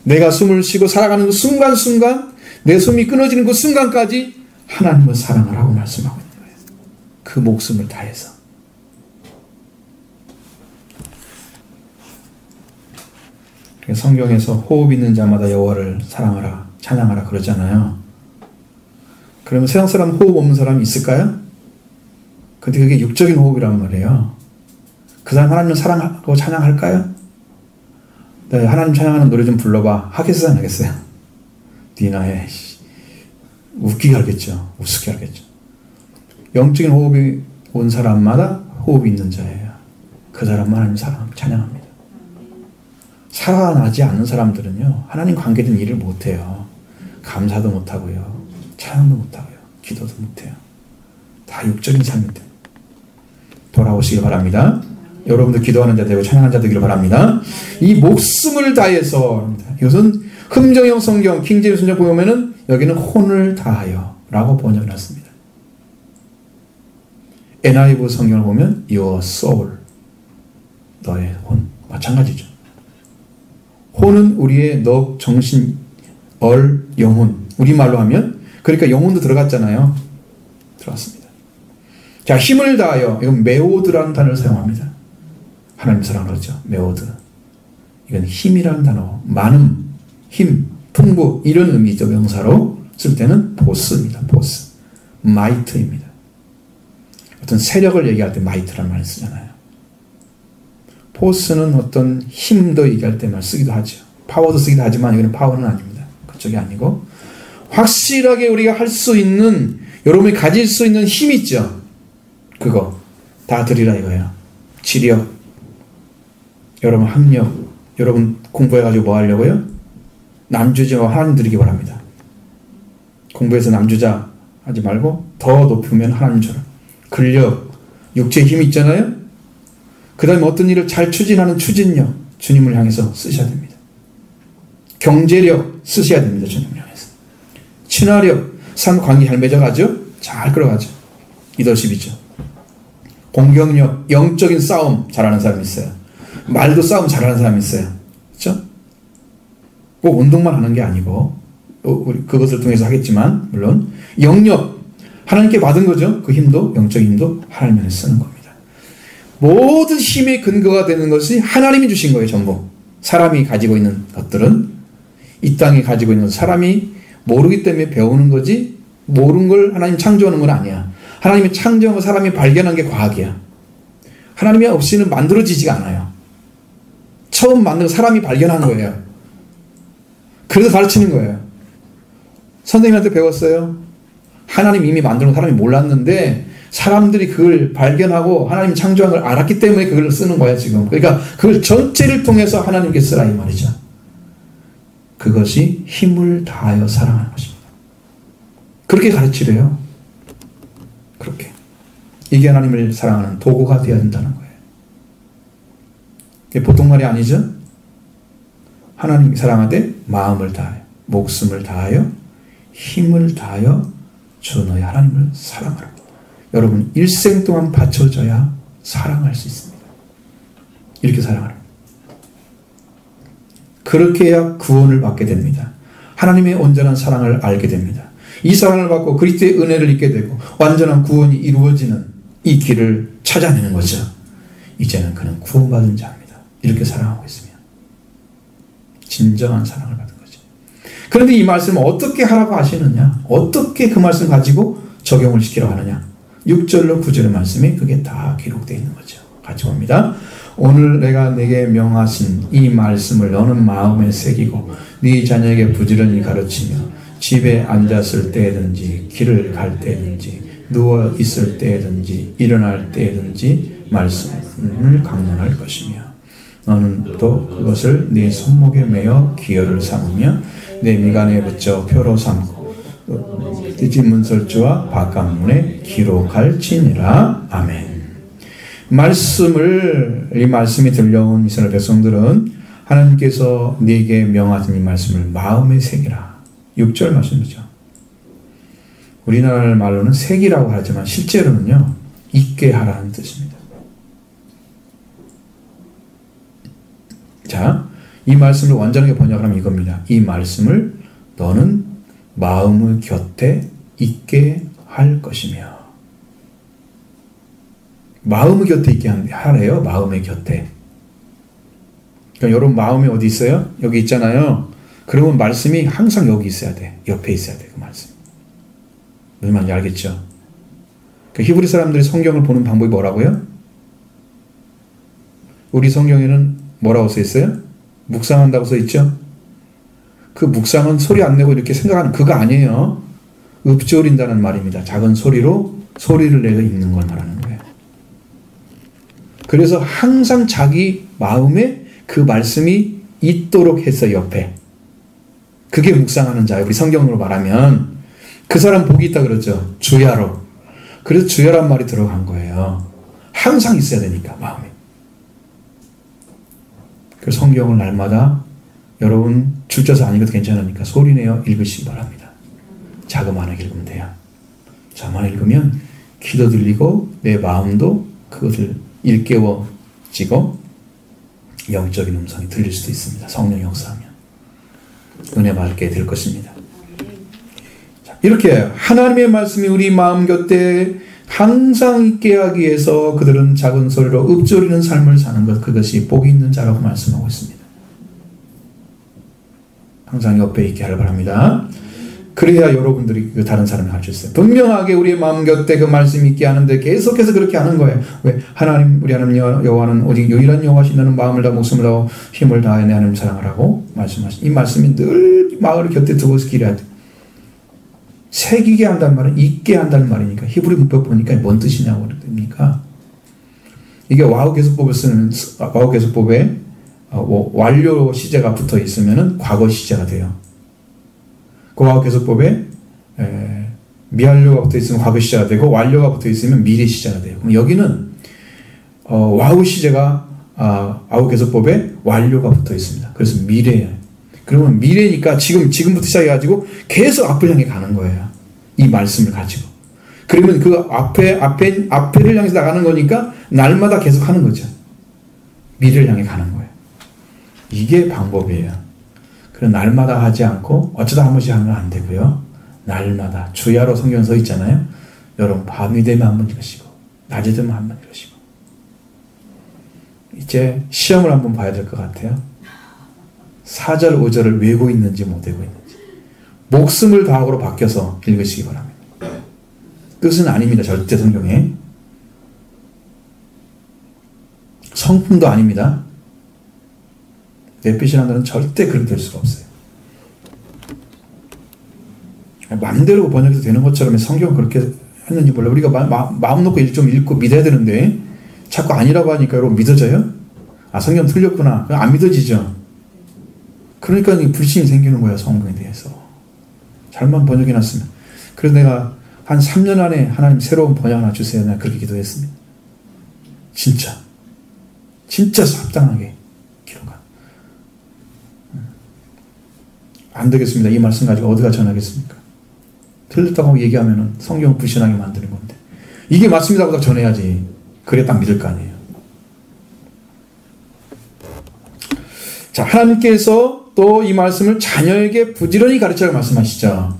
Speaker 1: 내가 숨을 쉬고 살아가는 그 순간순간, 내 숨이 끊어지는 그 순간까지 하나님을 사랑하라고 말씀하고 있는 거예요. 그 목숨을 다해서. 성경에서 호흡 있는 자마다 여호와를 사랑하라, 찬양하라 그러잖아요. 그러면 세상 사람 호흡 없는 사람이 있을까요? 근데 그게 육적인 호흡이란 말이에요. 그 사람 하나님을 사랑하고 찬양할까요? 네, 하나님 찬양하는 노래 좀 불러봐. 하겠어요, 안 하겠어요? 디나에 웃기게 하겠죠. 우습게 하겠죠. 영적인 호흡이 온 사람마다 호흡이 있는 자예요. 그 사람만 하나님 사랑합니다. 찬양합니다. 살아나지 않는 사람들은요, 하나님 관계된 일을 못해요. 감사도 못하고요, 찬양도 못하고요, 기도도 못해요. 다 육적인 삶인데 돌아오시길 바랍니다. 여러분들 기도하는 자 되고 찬양하는 자 되기를 바랍니다. 이 목숨을 다해서, 이것은 흠정형 성경 킹제임스 성경 보면은 여기는 혼을 다하여 라고 번역을 했습니다. NIV 성경을 보면 your soul, 너의 혼, 마찬가지죠. 혼은 우리의 너, 정신, 영혼, 우리말로 하면, 그러니까 영혼도 들어갔잖아요. 들어갔습니다. 자, 힘을 다하여, 이건 메오드라는 단어를 사용합니다. 하나님 사랑을 그러죠. 메오드. 이건 힘이라는 단어, 많음, 힘, 풍부, 이런 의미죠. 명사로 쓸 때는 보스입니다. 보스. 마이트입니다. 어떤 세력을 얘기할 때 마이트라는 말을 쓰잖아요. 포스는 어떤 힘도 얘기할 때 말 쓰기도 하죠. 파워도 쓰기도 하지만 이거는 파워는 아닙니다. 그쪽이 아니고 확실하게 우리가 할 수 있는, 여러분이 가질 수 있는 힘 있죠. 그거 다 드리라 이거예요. 지력, 여러분 학력, 여러분 공부해가지고 뭐 하려고요? 남주자 하나님 드리기 바랍니다. 공부해서 남주자 하지 말고 더 높으면 하나님처럼 근력, 육체의 힘이 있잖아요. 그 다음에 어떤 일을 잘 추진하는 추진력, 주님을 향해서 쓰셔야 됩니다. 경제력 쓰셔야 됩니다. 주님을 향해서. 친화력, 삶 관계 잘 맺어가죠? 잘 끌어가죠. 리더십이죠. 공격력, 영적인 싸움 잘하는 사람이 있어요. 말도 싸움 잘하는 사람이 있어요. 그렇죠? 꼭 운동만 하는 게 아니고 우리 그것을 통해서 하겠지만 물론 영역, 하나님께 받은 거죠. 그 힘도, 영적인 힘도 하나님이 쓰는 겁니다. 모든 힘의 근거가 되는 것이 하나님이 주신 거예요. 전부. 사람이 가지고 있는 것들은, 이 땅에 가지고 있는 사람이 모르기 때문에 배우는 거지, 모르는 걸 하나님 창조하는 건 아니야. 하나님이 창조한 거 사람이 발견한 게 과학이야. 하나님이 없이는 만들어지지가 않아요. 처음 만든 거 사람이 발견한 거예요. 그래서 가르치는 거예요. 선생님한테 배웠어요. 하나님 이미 만든 거 사람이 몰랐는데 사람들이 그걸 발견하고 하나님 창조한 걸 알았기 때문에 그걸 쓰는 거야 지금. 그러니까 그걸 전체를 통해서 하나님께 쓰라 이 말이죠. 그것이 힘을 다하여 사랑하는 것입니다. 그렇게 가르치래요. 그렇게. 이게 하나님을 사랑하는 도구가 되어야 된다는 거예요. 이게 보통 말이 아니죠. 하나님 사랑하되 마음을 다하여, 목숨을 다하여, 힘을 다하여 주 너의 하나님을 사랑하라. 여러분 일생 동안 바쳐져야 사랑할 수 있습니다. 이렇게 사랑하라. 그렇게 해야 구원을 받게 됩니다. 하나님의 온전한 사랑을 알게 됩니다. 이 사랑을 받고 그리스도의 은혜를 입게 되고 완전한 구원이 이루어지는 이 길을 찾아내는 거죠. 이제는 그는 구원받은 자입니다. 이렇게 사랑하고 있으면 진정한 사랑을 받은 거죠. 그런데 이 말씀을 어떻게 하라고 하시느냐, 어떻게 그 말씀 가지고 적용을 시키라고 하느냐, 6절로 9절의 말씀이 그게 다 기록되어 있는 거죠. 같이 봅니다. 오늘 내가 내게 명하신 이 말씀을 너는 마음에 새기고 네 자녀에게 부지런히 가르치며 집에 앉았을 때든지 길을 갈 때든지 누워 있을 때든지 일어날 때든지 말씀을 강론할 것이며 너는 또 그것을 네 손목에 매어 기여를 삼으며 내 미간에 붙여 표로 삼고 뒷문설주와 바깥문에 기록할지니라. 아멘. 이 말씀이 들려온 이스라엘 백성들은 하나님께서 네게 명하신 이 말씀을 마음에 새기라. 6절 말씀이죠. 우리나라 말로는 새기라고 하지만 실제로는요, 잊게 하라는 뜻입니다. 자, 이 말씀을 완전하게 번역하면 이겁니다. 이 말씀을 너는 마음의 곁에 있게 할 것이며. 마음의 곁에 있게 하래요. 마음의 곁에. 그러니까 여러분 마음이 어디 있어요? 여기 있잖아요. 그러면 말씀이 항상 여기 있어야 돼. 옆에 있어야 돼. 그 말씀. 무슨 말인지 알겠죠? 그 히브리 사람들이 성경을 보는 방법이 뭐라고요? 우리 성경에는 뭐라고 써 있어요? 묵상한다고 써 있죠? 그 묵상은 소리 안 내고 이렇게 생각하는 그거 아니에요. 읊조린다는 말입니다. 작은 소리로 소리를 내서 읽는 걸 말하는 거예요. 그래서 항상 자기 마음에 그 말씀이 있도록 해서 옆에. 그게 묵상하는 자예요. 우리 성경으로 말하면 그 사람 복이 있다 그러죠. 주야로. 그래서 주여란 말이 들어간 거예요. 항상 있어야 되니까 마음에. 그 성경을 날마다 여러분 줄져서 안 읽어도 괜찮으니까 소리내어 읽으시기 바랍니다. 자그마하게 읽으면 돼요. 자그마하게 읽으면 귀도 들리고 내 마음도 그것을 일깨워지고 영적인 음성이 들릴 수도 있습니다. 성령 역사하면 은혜 받게 될 것입니다. 자, 이렇게 하나님의 말씀이 우리 마음 곁에 항상 있게 하기 위해서 그들은 작은 소리로 읊조리는 삶을 사는 것, 그것이 복이 있는 자라고 말씀하고 있습니다. 항상 옆에 있게 하길 바랍니다. 그래야 여러분들이 다른 사람이 가르쳐 주세요. 분명하게 우리의 마음 곁에 그 말씀이 있게 하는데 계속해서 그렇게 하는 거예요. 왜? 하나님, 우리 하나님 여호와는 오직 유일한 여호와시 너는 마음을 다 목숨을 다 힘을 다해 내 하나님 사랑하라고 말씀하신 이 말씀이 늘 마음을 곁에 두고 길어야 돼. 새기게 한다는 말은 있게 한다는 말이니까 히브리 문법 보니까 뭔 뜻이냐고 그러니까 이게 와우계수법을 쓰는 와우계수법에 완료 시제가 붙어 있으면은 과거 시제가 돼요. 그 와우계수법에 미완료가 붙어 있으면 과거 시제가 되고 완료가 붙어 있으면 미래 시제가 돼요. 그럼 여기는 와우 시제가 와우계수법에 완료가 붙어 있습니다. 그래서 미래예요. 그러면 미래니까 지금부터 시작해가지고 계속 앞을 향해 가는 거예요. 이 말씀을 가지고. 그러면 그 앞에를 향해서 나가는 거니까 날마다 계속 하는 거죠. 미래를 향해 가는 거예요. 이게 방법이에요. 그럼 날마다 하지 않고 어쩌다 한 번씩 하면 안 되고요. 날마다 주야로 성경 써 있잖아요. 여러분 밤이 되면 한 번 읽으시고 낮이 되면 한 번 읽으시고 이제 시험을 한번 봐야 될 것 같아요. 4절 5절을 외우고 있는지 못 외우고 있는지 목숨을 다하고로 바뀌어서 읽으시기 바랍니다. 뜻은 아닙니다. 절대 성경에 성품도 아닙니다. 넷빛이라는 것은 절대 그렇게 될 수가 없어요. 마음대로 번역해서 되는 것처럼 성경은 그렇게 했는지 몰라. 우리가 마음 놓고 좀 읽고 믿어야 되는데 자꾸 아니라고 하니까 여러분 믿어져요? 성경 틀렸구나. 안 믿어지죠. 그러니까 불신이 생기는 거야. 성경에 대해서. 잘만 번역해놨으면. 그래서 내가 한 3년 안에 하나님 새로운 번역 하나 주세요. 내가 그렇게 기도했습니다. 진짜 합당하게 기록한. 안 되겠습니다. 이 말씀 가지고 어디가 전하겠습니까? 틀렸다고 얘기하면 성경을 불신하게 만드는 건데 이게 맞습니다보다 전해야지. 그래 딱 믿을 거 아니에요. 자, 하나님께서 또 이 말씀을 자녀에게 부지런히 가르치라고 말씀하시죠.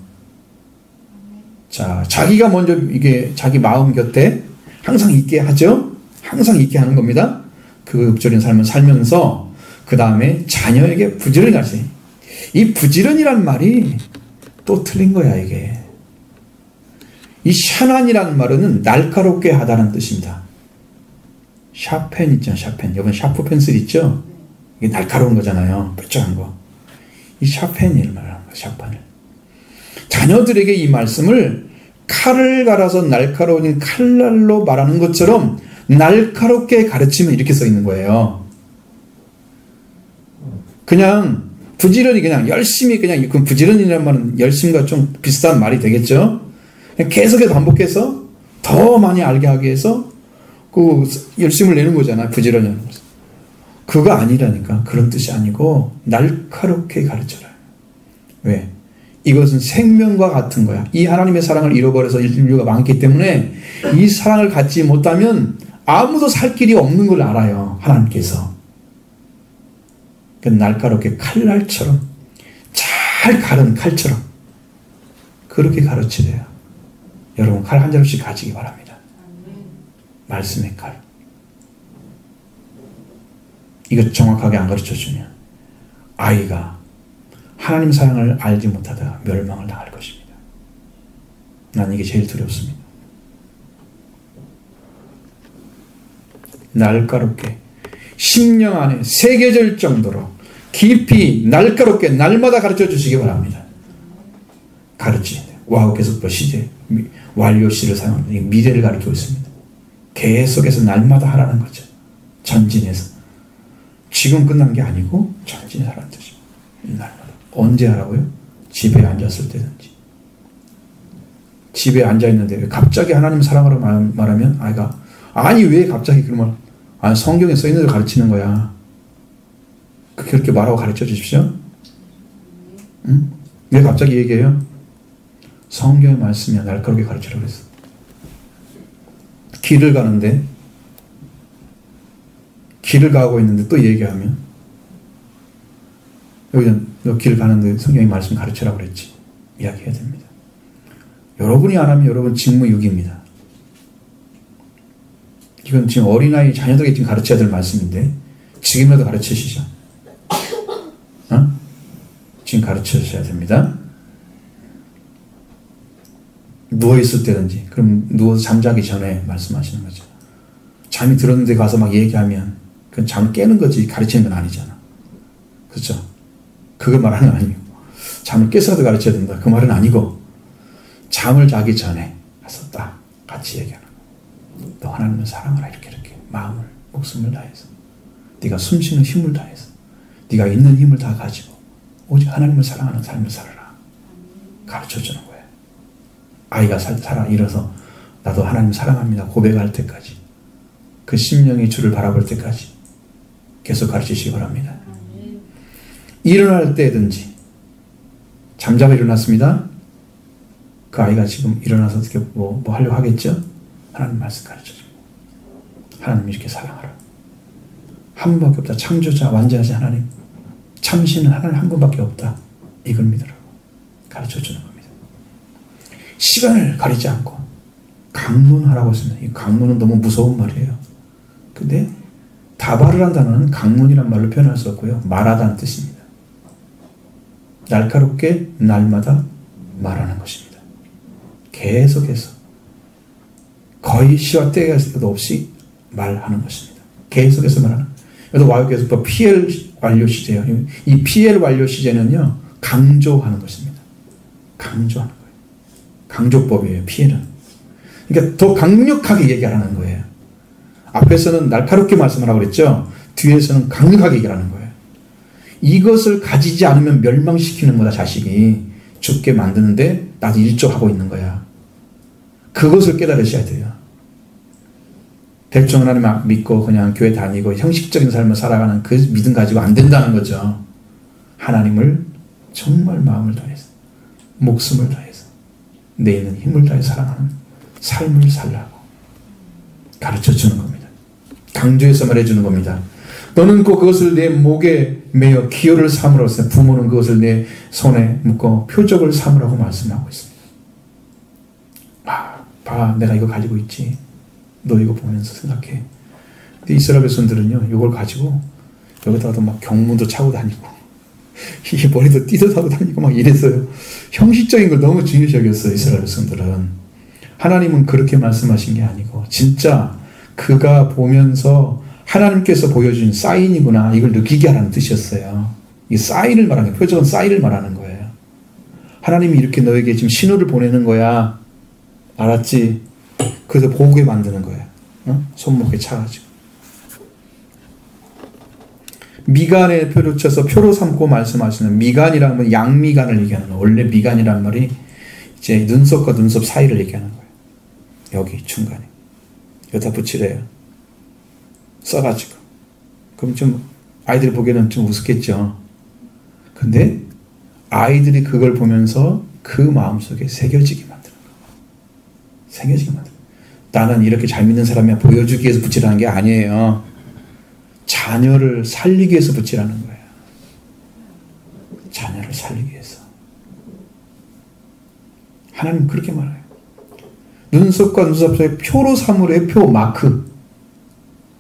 Speaker 1: 자, 자기가 먼저 이게 자기 마음 곁에 항상 있게 하죠. 항상 있게 하는 겁니다. 그 읊조린 삶을 살면서 그 다음에 자녀에게 부지런히 가르치니. 이 부지런이라는 말이 또 틀린 거야 이게. 이 샤난이라는 말은 날카롭게 하다는 뜻입니다. 샤펜 있잖아. 샤펜. 여러분 샤프 펜슬 있죠? 이게 날카로운 거잖아요. 뾰족한 거. 이 샤펜을 말하는 거야. 샤펜을. 자녀들에게 이 말씀을 칼을 갈아서 날카로운 칼날로 말하는 것처럼 날카롭게 가르치면 이렇게 써 있는 거예요. 그냥 부지런히 그냥 열심히 그냥 그 부지런이라는 말은 열심과 좀 비슷한 말이 되겠죠. 그냥 계속해서 반복해서 더 많이 알게 하기 위해서 그 열심을 내는 거잖아. 부지런히 하는 거죠. 그거 아니라니까. 그런 뜻이 아니고 날카롭게 가르쳐라. 왜? 이것은 생명과 같은 거야. 이 하나님의 사랑을 잃어버려서 인류가 많기 때문에 이 사랑을 갖지 못하면 아무도 살 길이 없는 걸 알아요. 하나님께서. 날카롭게 칼날처럼 잘 가른 칼처럼 그렇게 가르치래요. 여러분 칼 한 자루씩 가지기 바랍니다. 말씀의 칼. 이것 정확하게 안 가르쳐주면 아이가 하나님 사랑을 알지 못하다가 멸망을 당할 것입니다. 난 이게 제일 두렵습니다. 날카롭게 10년 안에 새겨질 정도로 깊이 날카롭게 날마다 가르쳐 주시기 바랍니다. 가르치는데 와우 계속 시제 완료시를 사용하는 미래를 가르치고 있습니다. 계속해서 날마다 하라는 거죠. 전진해서 지금 끝난 게 아니고 전진해서 하라는 뜻입니다. 날마다 언제 하라고요? 집에 앉았을 때든지 집에 앉아있는데 갑자기 하나님 사랑하라고 말하면 아이가 아니 왜 갑자기 그러면 아니 성경에 써있는 대로 가르치는 거야. 그렇게 말하고 가르쳐 주십시오. 응? 왜 갑자기 얘기해요? 성경의 말씀이 날카롭게 가르치라고 그랬어. 길을 가는데 길을 가고 있는데 또 얘기하면 여기는 너 길 가는데 성경의 말씀 가르치라고 그랬지. 이야기해야 됩니다. 여러분이 안 하면 여러분 직무유기입니다. 이건 지금 어린아이 자녀들에게 지금 가르쳐야 될 말씀인데 지금이라도 가르치시죠. 어? 지금 가르쳐주셔야 됩니다. 누워있을 때든지 그럼 누워서 잠자기 전에 말씀하시는 거죠. 잠이 들었는데 가서 막 얘기하면 그건 잠을 깨는 거지 가르치는 건 아니잖아. 그렇죠? 그걸 말하는 건 아니고 잠을 깨서라도 가르쳐야 된다. 그 말은 아니고 잠을 자기 전에 가서 딱 같이 얘기하는 거야. 너 하나님을 사랑하라 이렇게 마음을 목숨을 다해서 네가 숨쉬는 힘을 다해서 네가 있는 힘을 다 가지고 오직 하나님을 사랑하는 삶을 살아라. 가르쳐주는 거예요. 아이가 살아 일어서 나도 하나님 사랑합니다 고백할 때까지 그 심령의 주를 바라볼 때까지 계속 가르치시기 바랍니다. 일어날 때든지 잠자고 일어났습니다. 그 아이가 지금 일어나서 어떻게 뭐 하려고 하겠죠? 하나님 말씀 가르쳐주고 하나님 이렇게 사랑하라. 한 분밖에 없다. 창조자 완전하신 하나님 참신은 하나님 한 분밖에 없다. 이걸 믿으라고 가르쳐주는 겁니다. 시간을 가리지 않고 강론하라고 했습니다. 이 강론은 너무 무서운 말이에요. 근데 다발을 한다는 강론이란 말로 표현할 수 없고요. 말하다는 뜻입니다. 날카롭게 날마다 말하는 것입니다. 계속해서 거의 시와 때가 없이 말하는 것입니다. 계속해서 말하는. 그래서 와이계에서 PL 완료 시제예요. 이 PL 완료 시제는요 강조하는 것입니다. 강조하는 거예요. 강조법이에요. PL은. 그러니까 더 강력하게 얘기하는 거예요. 앞에서는 날카롭게 말씀하라고 그랬죠. 뒤에서는 강력하게 얘기하는 거예요. 이것을 가지지 않으면 멸망시키는 거다. 자식이 죽게 만드는데 나도 일조하고 있는 거야. 그것을 깨달으셔야 돼요. 대충 하나님 믿고 그냥 교회 다니고 형식적인 삶을 살아가는 그 믿음 가지고 안 된다는 거죠. 하나님을 정말 마음을 다해서 목숨을 다해서 내 있는 힘을 다해 사랑하는 삶을 살라고 가르쳐주는 겁니다. 강조해서 말해주는 겁니다. 너는 꼭 그것을 내 목에 매어 기호를 삼으라고 했어요. 부모는 그것을 내 손에 묶어 표적을 삼으라고 말씀하고 있습니다. 봐 내가 이거 가지고 있지. 너 이거 보면서 생각해. 근데 이스라엘 백성들은요 이걸 가지고 여기다가도 막 경문도 차고 다니고 이 머리도 띠듯하고 다니고 막 이랬어요. 형식적인 걸 너무 중요시 여겼어요. 이스라엘 백성들은. 하나님은 그렇게 말씀하신 게 아니고 진짜 그가 보면서 하나님께서 보여준 사인이구나 이걸 느끼게 하라는 뜻이었어요. 이 사인을 말하는 거예요. 표적은 사인을 말하는 거예요. 하나님이 이렇게 너에게 지금 신호를 보내는 거야. 알았지? 그래서 보게 만드는 거예요. 어? 손목에 차가지고. 미간에 표를 쳐서 표로 삼고 말씀하시는 미간이라는 건 양미간을 얘기하는 거예요. 원래 미간이란 말이 이제 눈썹과 눈썹 사이를 얘기하는 거예요. 여기 중간에. 여기다 붙이래요. 써가지고. 그럼 좀 아이들이 보기에는 좀 우습겠죠. 근데 아이들이 그걸 보면서 그 마음속에 새겨지게 만드는 거예요. 새겨지게 만드는 거예요. 나는 이렇게 잘 믿는 사람이야 보여주기 위해서 붙이라는 게 아니에요. 자녀를 살리기 위해서 붙이라는 거예요. 자녀를 살리기 위해서. 하나님 그렇게 말해요. 눈썹과 눈썹 사이에 표로 삼으래. 표 마크.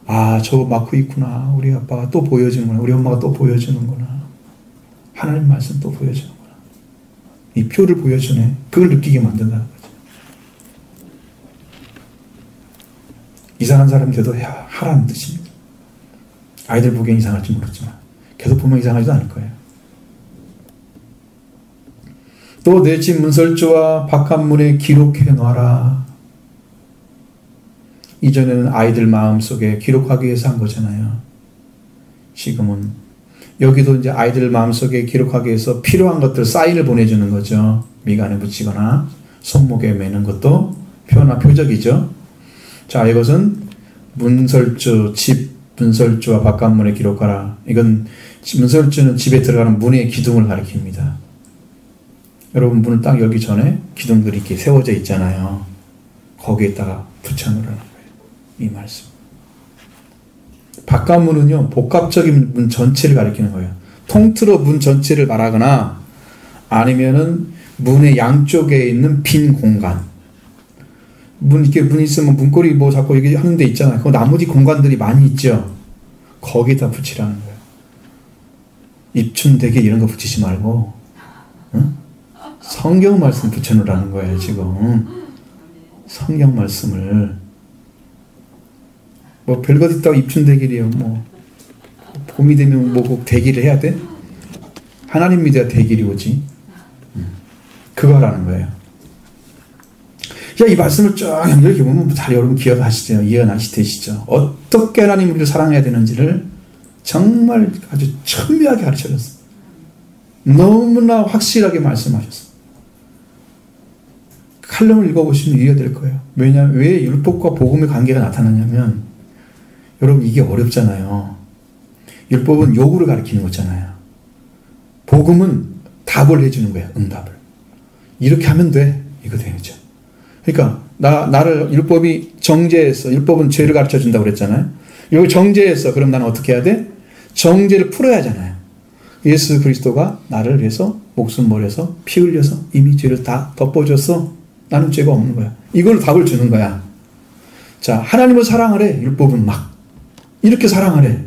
Speaker 1: 아 저거 마크 있구나. 우리 아빠가 또 보여주는구나. 우리 엄마가 또 보여주는구나. 하나님 말씀 또 보여주는구나. 이 표를 보여주네. 그걸 느끼게 만든다는 거죠. 이상한 사람 돼도 하라는 뜻입니다. 아이들 보기엔 이상할지 모르지만 계속 보면 이상하지도 않을 거예요. 또 내 집 문설주와 바깥문에 기록해 놔라. 이전에는 아이들 마음속에 기록하기 위해서 한 거잖아요. 지금은 여기도 이제 아이들 마음속에 기록하기 위해서 필요한 것들 사인을 보내주는 거죠. 미간에 붙이거나 손목에 매는 것도 표나 표적이죠. 자, 이것은 문설주, 집 문설주와 바깥문에 기록하라. 이건 문설주는 집에 들어가는 문의 기둥을 가리킵니다. 여러분 문을 딱 열기 전에 기둥들이 이렇게 세워져 있잖아요. 거기에다가 붙여놓으라는 거예요. 이 말씀. 바깥문은요, 복합적인 문 전체를 가리키는 거예요. 통틀어 문 전체를 말하거나 아니면은 문의 양쪽에 있는 빈 공간. 이렇게 문이 있으면 문고리 뭐 자꾸 얘기 하는 데 있잖아요. 그 나머지 공간들이 많이 있죠. 거기다 붙이라는 거예요. 입춘대게 이런 거 붙이지 말고, 응? 성경 말씀 붙여놓으라는 거예요, 지금. 성경 말씀을. 뭐 별것 있다고 입춘대길이요. 뭐 봄이 되면 뭐 꼭 대기를 해야 돼? 하나님 믿어야 대길이 오지. 그거 하라는 거예요. 자, 이 말씀을 쫙 연결해 보면 잘 여러분 기억하시죠? 이해하시죠? 어떻게 하나님을 우리를 사랑해야 되는지를 정말 아주 첨예하게 가르쳐줬어요. 너무나 확실하게 말씀하셨어요. 칼럼을 읽어보시면 이해가 될 거예요. 왜냐하면 왜 율법과 복음의 관계가 나타나냐면, 여러분 이게 어렵잖아요. 율법은 요구를 가리키는 거잖아요. 복음은 답을 해주는 거예요. 응답을. 이렇게 하면 돼. 이거 되죠. 그러니까 나를 율법이 정죄했어. 율법은 죄를 가르쳐준다고 그랬잖아요. 이걸 정죄했어. 그럼 나는 어떻게 해야 돼? 정죄를 풀어야 하잖아요. 예수 그리스도가 나를 위해서 목숨 버려서 피 흘려서 이미 죄를 다 덮어줘서 나는 죄가 없는 거야. 이걸 답을 주는 거야. 자, 하나님을 사랑하래. 율법은 막 이렇게 사랑하래.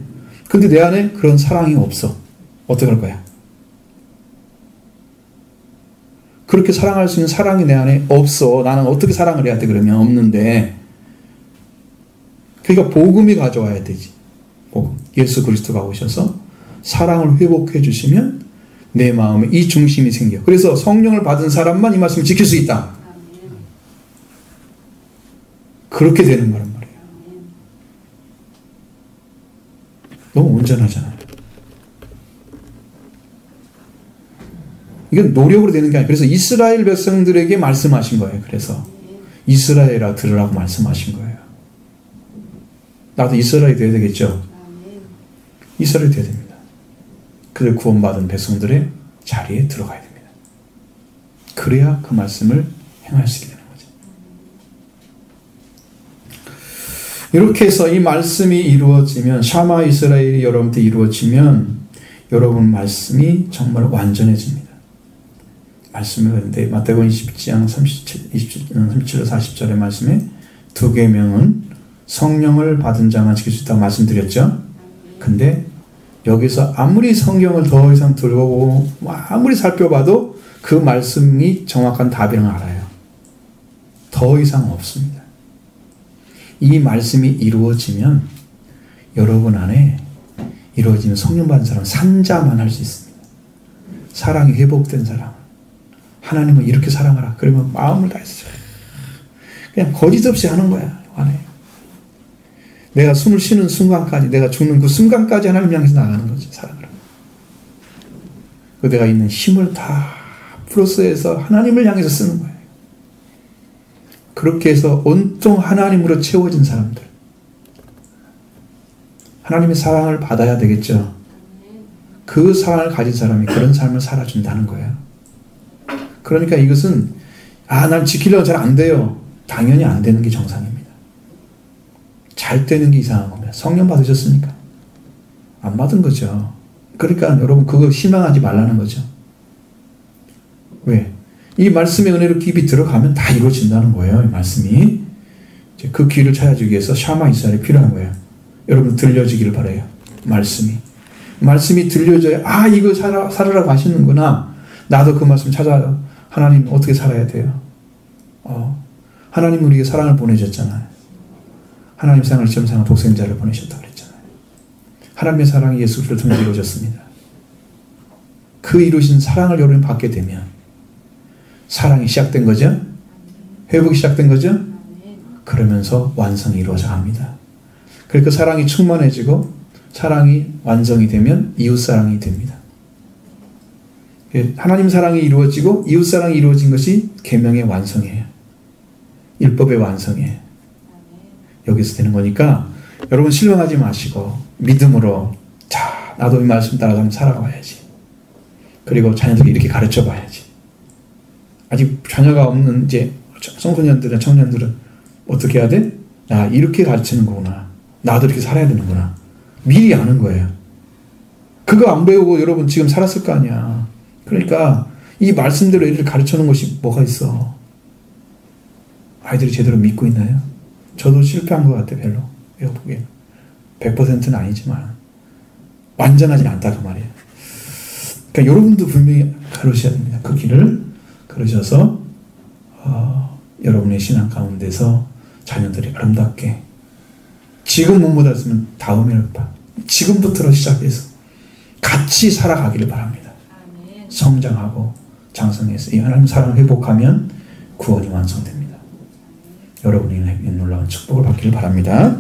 Speaker 1: 근데 내 안에 그런 사랑이 없어. 어떻게 할 거야? 그렇게 사랑할 수 있는 사랑이 내 안에 없어. 나는 어떻게 사랑을 해야 돼? 그러면 없는데. 그러니까 복음이 가져와야 되지. 복음. 예수 그리스도가 오셔서 사랑을 회복해 주시면 내 마음에 이 중심이 생겨. 그래서 성령을 받은 사람만 이 말씀을 지킬 수 있다. 그렇게 되는 거란 말이에요. 너무 온전하잖아요. 이건 노력으로 되는 게 아니에요. 그래서 이스라엘 백성들에게 말씀하신 거예요. 그래서 이스라엘아 들으라고 말씀하신 거예요. 나도 이스라엘이 돼야 되겠죠. 이스라엘이 돼야 됩니다. 그들 구원받은 백성들의 자리에 들어가야 됩니다. 그래야 그 말씀을 행할 수 있게 되는 거죠. 이렇게 해서 이 말씀이 이루어지면, 샤마 이스라엘이 여러분한테 이루어지면 여러분 말씀이 정말 완전해집니다. 말씀이 그런데 마태복음 27장 37절 40절의 말씀에 두 계명은 성령을 받은 자만 지킬 수 있다고 말씀드렸죠. 근데 여기서 아무리 성경을 더 이상 들어보고 아무리 살펴봐도 그 말씀이 정확한 답이라는 걸 알아요. 더 이상 없습니다. 이 말씀이 이루어지면 여러분 안에 이루어지는 성령 받은 사람 산자만 할 수 있습니다. 사랑이 회복된 사람. 하나님을 이렇게 사랑하라. 그러면 마음을 다해서 그냥 거짓 없이 하는 거야. 안에. 내가 숨을 쉬는 순간까지, 내가 죽는 그 순간까지 하나님 향해서 나가는 거지. 사랑을. 그 내가 있는 힘을 다 플러스해서 하나님을 향해서 쓰는 거예요. 그렇게 해서 온통 하나님으로 채워진 사람들. 하나님의 사랑을 받아야 되겠죠. 그 사랑을 가진 사람이 그런 삶을 살아준다는 거예요. 그러니까 이것은 난 지키려고 잘 안 돼요. 당연히 안 되는 게 정상입니다. 잘 되는 게 이상한 겁니다. 성령 받으셨습니까? 안 받은 거죠. 그러니까 여러분 그거 실망하지 말라는 거죠. 왜? 이 말씀의 은혜로 깊이 들어가면 다 이루어진다는 거예요. 이 말씀이. 이제 그 길을 찾아주기 위해서 샤마 이스라엘이 필요한 거예요. 여러분 들려지기를 바라요. 말씀이 들려져야 이거 살으라고 하시는구나. 나도 그 말씀 찾아. 하나님 어떻게 살아야 돼요? 하나님 우리에게 사랑을 보내셨잖아요. 하나님 사랑을 점상한 독생자를 보내셨다고 그랬잖아요. 하나님의 사랑이 예수 그리스도를 통해 이루어졌습니다. 그 이루신 사랑을 여러분이 받게 되면 사랑이 시작된 거죠? 회복이 시작된 거죠? 그러면서 완성이 이루어져 갑니다. 그러니까 사랑이 충만해지고 사랑이 완성이 되면 이웃사랑이 됩니다. 하나님 사랑이 이루어지고 이웃 사랑이 이루어진 것이 계명의 완성이에요. 율법의 완성이에요. 여기서 되는 거니까 여러분 실망하지 마시고 믿음으로 자, 나도 이 말씀 따라서 한번 살아가야지. 그리고 자녀들이 이렇게 가르쳐 봐야지. 아직 자녀가 없는 이제 청소년들은 청년들은 어떻게 해야 돼? 나 이렇게 가르치는 거구나. 나도 이렇게 살아야 되는구나. 미리 아는 거예요. 그거 안 배우고 여러분 지금 살았을 거 아니야. 그러니까 이 말씀대로 애들을 가르쳐놓은 것이 뭐가 있어. 아이들이 제대로 믿고 있나요? 저도 실패한 것 같아요. 별로. 내가 보기에는 100%는 아니지만 완전하진 않다 그 말이에요. 그러니까 여러분도 분명히 걸으셔야 됩니다. 그 길을 걸으셔서 여러분의 신앙 가운데서 자녀들이 아름답게 지금 못 받았으면 다음에는 지금부터 시작해서 같이 살아가기를 바랍니다. 성장하고 장성해서 이 하나님 사랑을 회복하면 구원이 완성됩니다. 여러분이 놀라운 축복을 받기를 바랍니다.